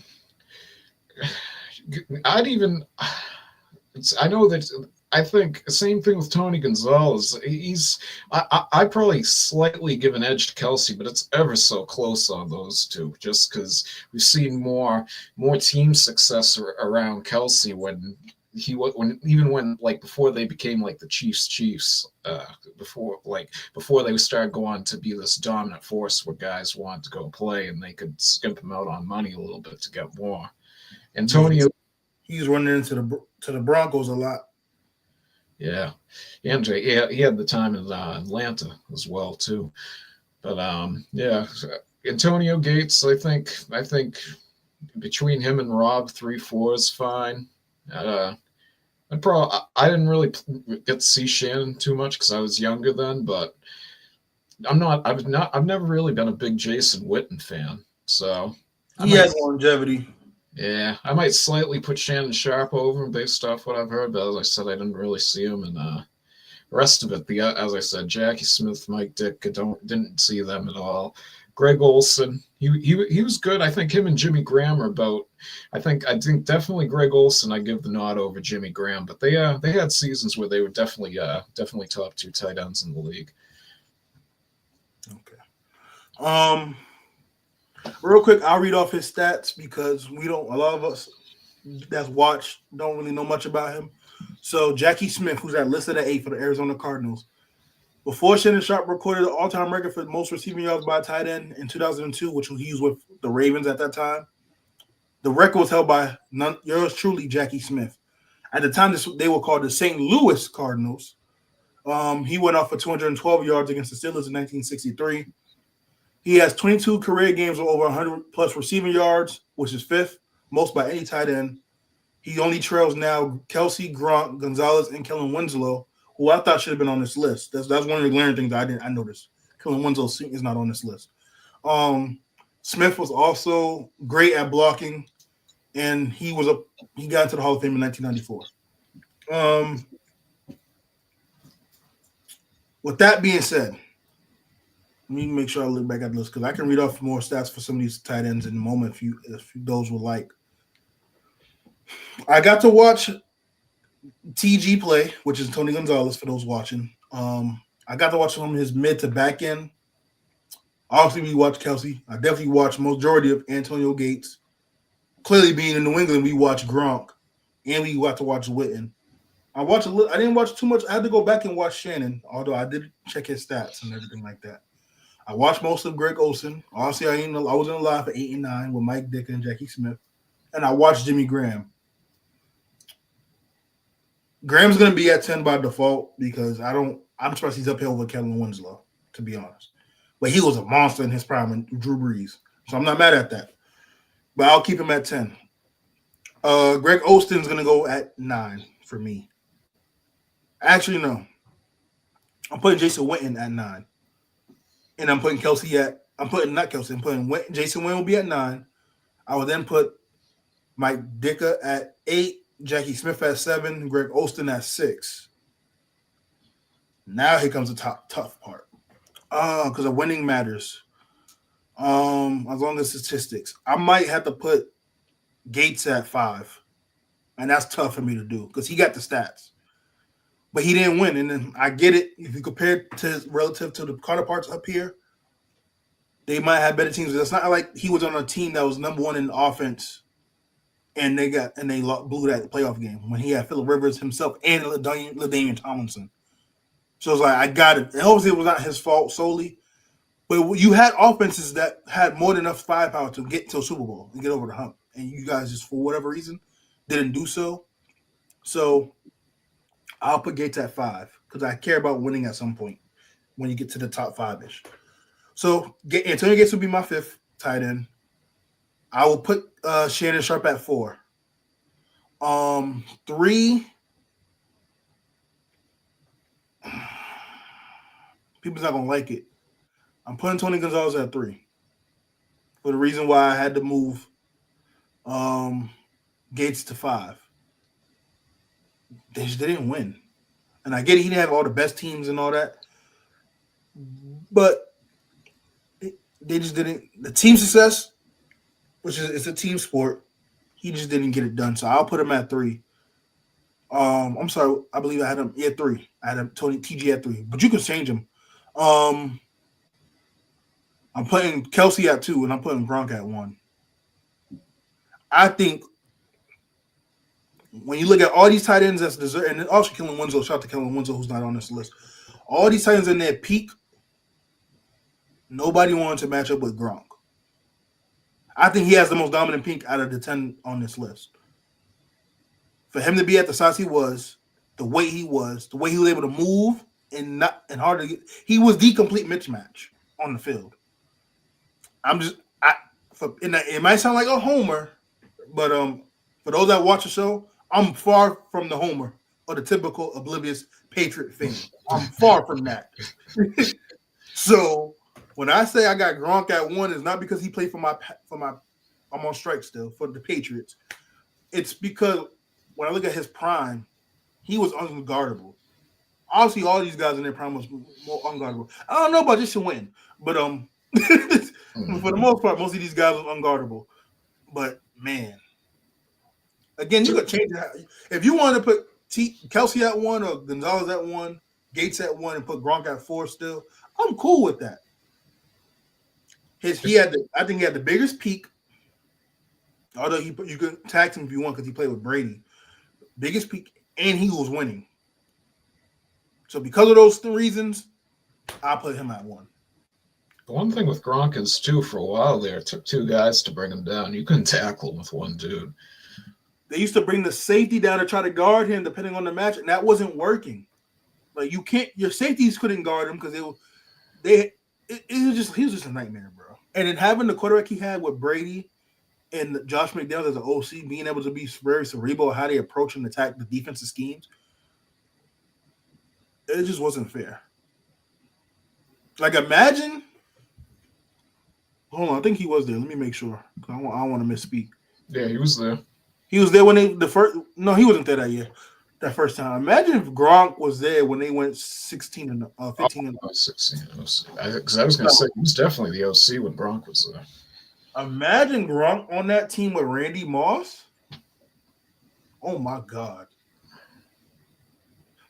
Speaker 3: think same thing with Tony Gonzalez. I probably slightly give an edge to Kelsey, but it's ever so close on those two, just because we've seen more team success around Kelsey when before they became like the Chiefs, before they started going to be this dominant force where guys wanted to go play and they could skimp them out on money a little bit to get more. Antonio,
Speaker 2: he was running into the Broncos a lot.
Speaker 3: Yeah, and he had the time in Atlanta as well too. But Antonio Gates, I think between him and Rob, 3-4 is fine. I didn't really get to see Shannon too much because I was younger then, but I've never really been a big Jason Witten fan, so
Speaker 2: he has longevity.
Speaker 3: Yeah, I might slightly put Shannon Sharp over him based off what I've heard, but as I said, I didn't really see him, and the rest of it, as I said, Jackie Smith, Mike Ditka, didn't see them at all. Greg Olsen, he was good. I think him and Jimmy Graham are about. I think definitely Greg Olsen. I give the nod over Jimmy Graham, but they had seasons where they were definitely top 2 tight ends in the league.
Speaker 2: Okay. Real quick, I'll read off his stats because a lot of us that's watched don't really know much about him. So Jackie Smith, who's listed at 8 for the Arizona Cardinals, Before Shannon Sharp recorded the all-time record for most receiving yards by a tight end in 2002, which he used with the Ravens at that time, the record was held by yours truly, Jackie Smith. At the time, they were called the St. Louis Cardinals. He went off for 212 yards against the Steelers in 1963. He has 22 career games with over 100 plus receiving yards, which is fifth most by any tight end. He only trails now Kelsey, Gronk, Gonzalez, and Kellen Winslow, who I thought should have been on this list. That's one of the glaring things I noticed. Kellen Winslow is not on this list. Smith was also great at blocking, and he got into the Hall of Fame in 1994. With that being said, let me make sure I look back at the list because I can read off more stats for some of these tight ends in a moment if those would like. I got to watch TG play, which is Tony Gonzalez for those watching. I got to watch him his mid to back end. Obviously, we watched Kelsey. I definitely watched majority of Antonio Gates. Clearly, being in New England, we watched Gronk, and we got to watch Witten. I didn't watch too much. I had to go back and watch Shannon, although I did check his stats and everything like that. I watched most of Greg Olsen. Honestly, I wasn't alive for 8 and 9 with Mike Dick and Jackie Smith, and I watched Jimmy Graham. Graham's going to be at 10 by default because I'm surprised he's up here over Kellen Winslow, to be honest. But he was a monster in his prime and Drew Brees. So I'm not mad at that. But I'll keep him at 10. Greg Olson's going to go at 9 for me. Actually, no. I'm putting Jason Witten at 9. And I'm putting Jason Witten. Jason Witten will be at 9. I will then put Mike Dicker at 8. Jackie Smith at 7, Greg Olsen at 6. Now here comes the tough part. Because the winning matters. As long as statistics. I might have to put Gates at 5. And that's tough for me to do because he got the stats. But he didn't win. And then I get it. If you compare it relative to the counterparts up here, they might have better teams. It's not like he was on a team that was number 1 in offense. And they blew that playoff game when he had Phillip Rivers himself and LaDainian Tomlinson. So it's like, I got it. And obviously, it was not his fault solely. But you had offenses that had more than enough firepower to get to a Super Bowl and get over the hump. And you guys just, for whatever reason, didn't do so. So I'll put Gates at 5 because I care about winning at some point when you get to the top 5-ish. So Antonio Gates will be my 5th tight end. I will put Shannon Sharp at 4. 3. People's not gonna like it. I'm putting Tony Gonzalez at 3 for the reason why I had to move Gates to 5. They didn't win, and I get it. He didn't have all the best teams and all that, but they just didn't. The team success, which is it's a team sport, he just didn't get it done. So I'll put him at 3. I'm sorry, I believe I had him at 3. I had him Tony TG at 3, but you can change him. I'm putting Kelsey at 2, and I'm putting Gronk at 1. I think when you look at all these tight ends that's deserve, and also Kellen Winslow, shout out to Kellen Winslow who's not on this list. All these tight ends in their peak, nobody wanted to match up with Gronk. I think he has the most dominant peak out of the 10 on this list. For him to be at the size he was, the way he was able to move and hard to get, he was the complete mismatch on the field. It might sound like a homer, but for those that watch the show, I'm far from the homer or the typical oblivious Patriot fan. I'm far from that. So when I say I got Gronk at 1, it's not because he played for my. I'm on strike still for the Patriots. It's because when I look at his prime, he was unguardable. Obviously, all these guys in their prime was more unguardable. I don't know about Jason Witten, but for the most part, most of these guys were unguardable. But man, again, you could change it. If you wanted to put Kelsey at 1 or Gonzalez at 1, Gates at 1, and put Gronk at 4 still, I'm cool with that. I think he had the biggest peak. Although you could tag him if you want because he played with Brady. Biggest peak, and he was winning. So because of those 3 reasons, I'll put him at 1.
Speaker 3: The one thing with Gronk is, too, for a while there, it took 2 guys to bring him down. You couldn't tackle him with one dude.
Speaker 2: They used to bring the safety down to try to guard him depending on the match, and that wasn't working. Like, you can't – your safeties couldn't guard him because he was just a nightmare, bro. And then having the quarterback he had with Brady and Josh McDaniels as an OC, being able to be very cerebral how they approach and attack the defensive schemes, it just wasn't fair. Like, imagine – hold on, I think he was there. Let me make sure. I don't want to misspeak.
Speaker 3: Yeah, he was there.
Speaker 2: He was there when he wasn't there that year. That first time. Imagine if Gronk was there when they went 16 and 15 and
Speaker 3: 16. Because I was going to say he was definitely the OC when Gronk was there.
Speaker 2: Imagine Gronk on that team with Randy Moss. Oh my God!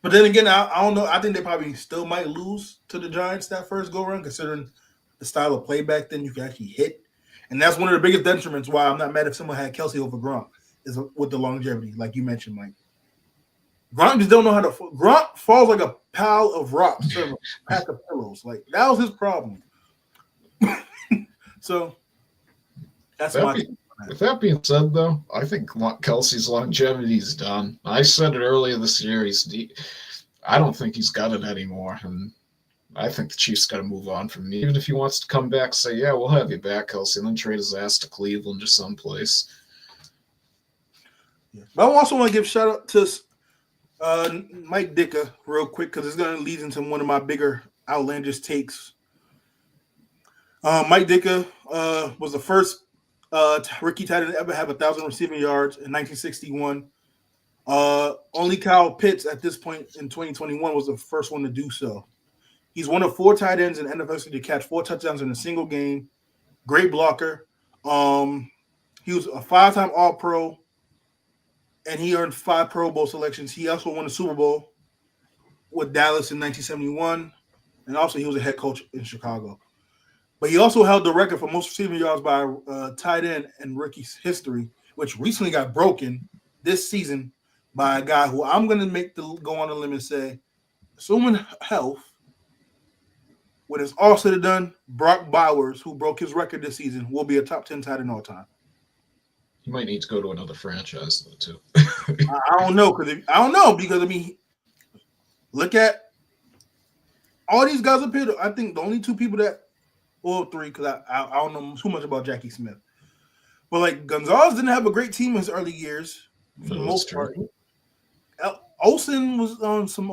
Speaker 2: But then again, I don't know. I think they probably still might lose to the Giants that first go round, considering the style of play back then. You can actually hit, and that's one of the biggest detriments. Why I'm not mad if someone had Kelsey over Gronk is with the longevity, like you mentioned, Mike. Gronk just don't know how to. Gronk falls like a pile of rocks instead of a pack of pillows. Like, that was his problem. So that's
Speaker 3: with that being said, though, I think Kelsey's longevity is done. I said it earlier this year. I don't think he's got it anymore, and I think the Chiefs got to move on from him. Even if he wants to come back, say, "Yeah, we'll have you back, Kelsey," and then trade his ass to Cleveland or someplace.
Speaker 2: Yeah. But I also want to give shout out to Mike Ditka real quick, because it's going to lead into one of my bigger outlandish takes. Mike Ditka was the first rookie tight end to ever have 1,000 receiving yards in 1961. Only Kyle Pitts at this point in 2021 was the first one to do so. He's one of 4 tight ends in NFL history to catch 4 touchdowns in a single game. Great blocker. He was a 5-time All-Pro, and he earned 5 Pro Bowl selections. He also won the Super Bowl with Dallas in 1971, and also he was a head coach in Chicago. But he also held the record for most receiving yards by tight end in rookie history, which recently got broken this season by a guy who I'm going to go on a limb and say, assuming health, when it's all said and done, Brock Bowers, who broke his record this season, will be a top 10 tight end all time.
Speaker 3: He might need to go to another franchise, though, too.
Speaker 2: I don't know, because I mean, look at all these guys up here. I think the only 2 people or 3, because I don't know too much about Jackie Smith, but like Gonzalez didn't have a great team in his early years for the most part. Olsen was on some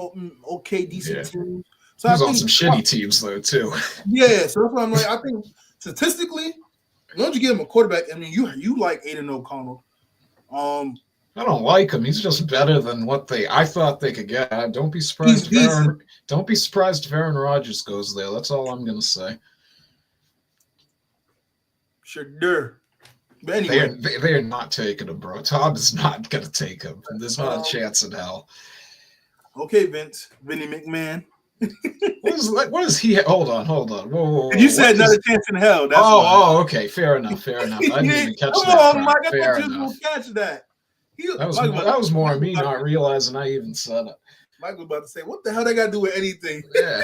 Speaker 2: decent teams.
Speaker 3: So he was on some shitty teams though too.
Speaker 2: Yeah, so that's why I'm like, I think statistically, once you give him a quarterback, I mean, you like Aiden O'Connell.
Speaker 3: I don't like him. He's just better than what I thought they could get. Don't be surprised if Aaron Rodgers goes there. That's all I'm gonna say.
Speaker 2: Sure. But anyway,
Speaker 3: they are not taking him, bro. Tom is not gonna take him. There's not a chance in hell.
Speaker 2: Okay, Vinny McMahon.
Speaker 3: What is he? Hold on. Whoa.
Speaker 2: You said not a chance in hell. That's
Speaker 3: okay. Fair enough. I didn't even catch that.
Speaker 2: Come on, Mike. I thought you was gonna catch that.
Speaker 3: That was more me not realizing I even said it.
Speaker 2: Mike was about to say, "What the hell they got to do with anything?"
Speaker 3: Yeah.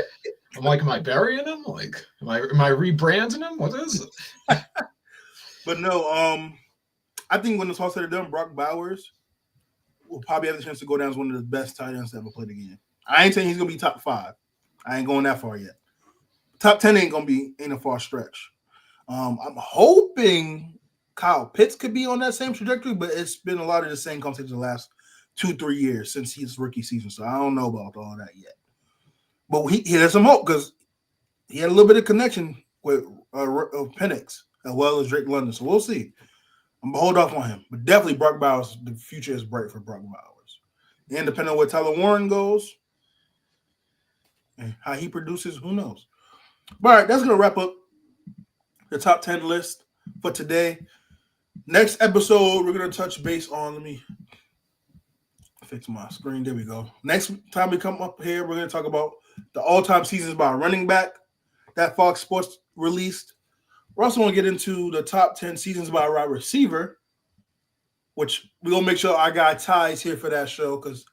Speaker 3: I'm like, am I burying him? Like, am I rebranding him? What is it?
Speaker 2: But no, I think when it's all said and done, Brock Bowers will probably have the chance to go down as one of the best tight ends to ever play the game. I ain't saying he's gonna be top 5. I ain't going that far yet. Top 10 ain't a far stretch. I'm hoping Kyle Pitts could be on that same trajectory, but it's been a lot of the same conversation the last 2-3 years since his rookie season. So I don't know about all that yet. But he has some hope because he had a little bit of connection with Penix as well as Drake London. So we'll see. I'm going to hold off on him. But definitely Brock Bowers, the future is bright for Brock Bowers. And depending on where Tyler Warren goes and how he produces, who knows? But all right, that's going to wrap up the top 10 list for today. Next episode, we're going to touch base on, let me fix my screen. There we go. Next time we come up here, we're going to talk about the all-time seasons by running back that Fox Sports released. We're also going to get into the top 10 seasons by wide receiver, which we're going to make sure our guy Ty is here for that show because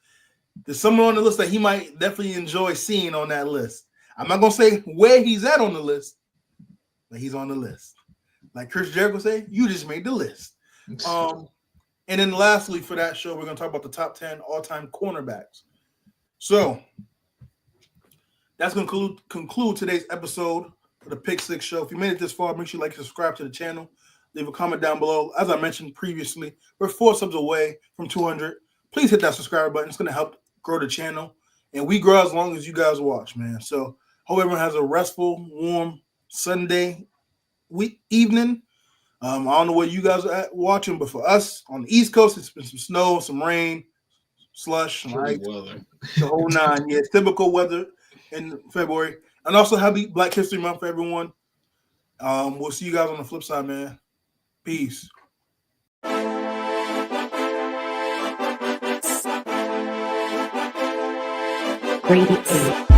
Speaker 2: there's someone on the list that he might definitely enjoy seeing on that list. I'm not gonna say where he's at on the list, but he's on the list. Like Chris Jericho say, you just made the list. And then lastly for that show, we're gonna talk about the top 10 all-time cornerbacks. So that's gonna conclude today's episode of the Pick Six Show. If you made it this far, make sure you like and subscribe to the channel. Leave a comment down below. As I mentioned previously, we're 4 subs away from 200. Please hit that subscribe button. It's going to help grow the channel. And we grow as long as you guys watch, man. So hope everyone has a restful, warm Sunday evening. I don't know where you guys are watching, but for us on the East Coast, it's been some snow, some rain, slush, right?
Speaker 3: Weather.
Speaker 2: The whole 9. Yeah, it's typical weather in February. And also happy Black History Month for everyone. We'll see you guys on the flip side, man. Peace.
Speaker 1: Brady.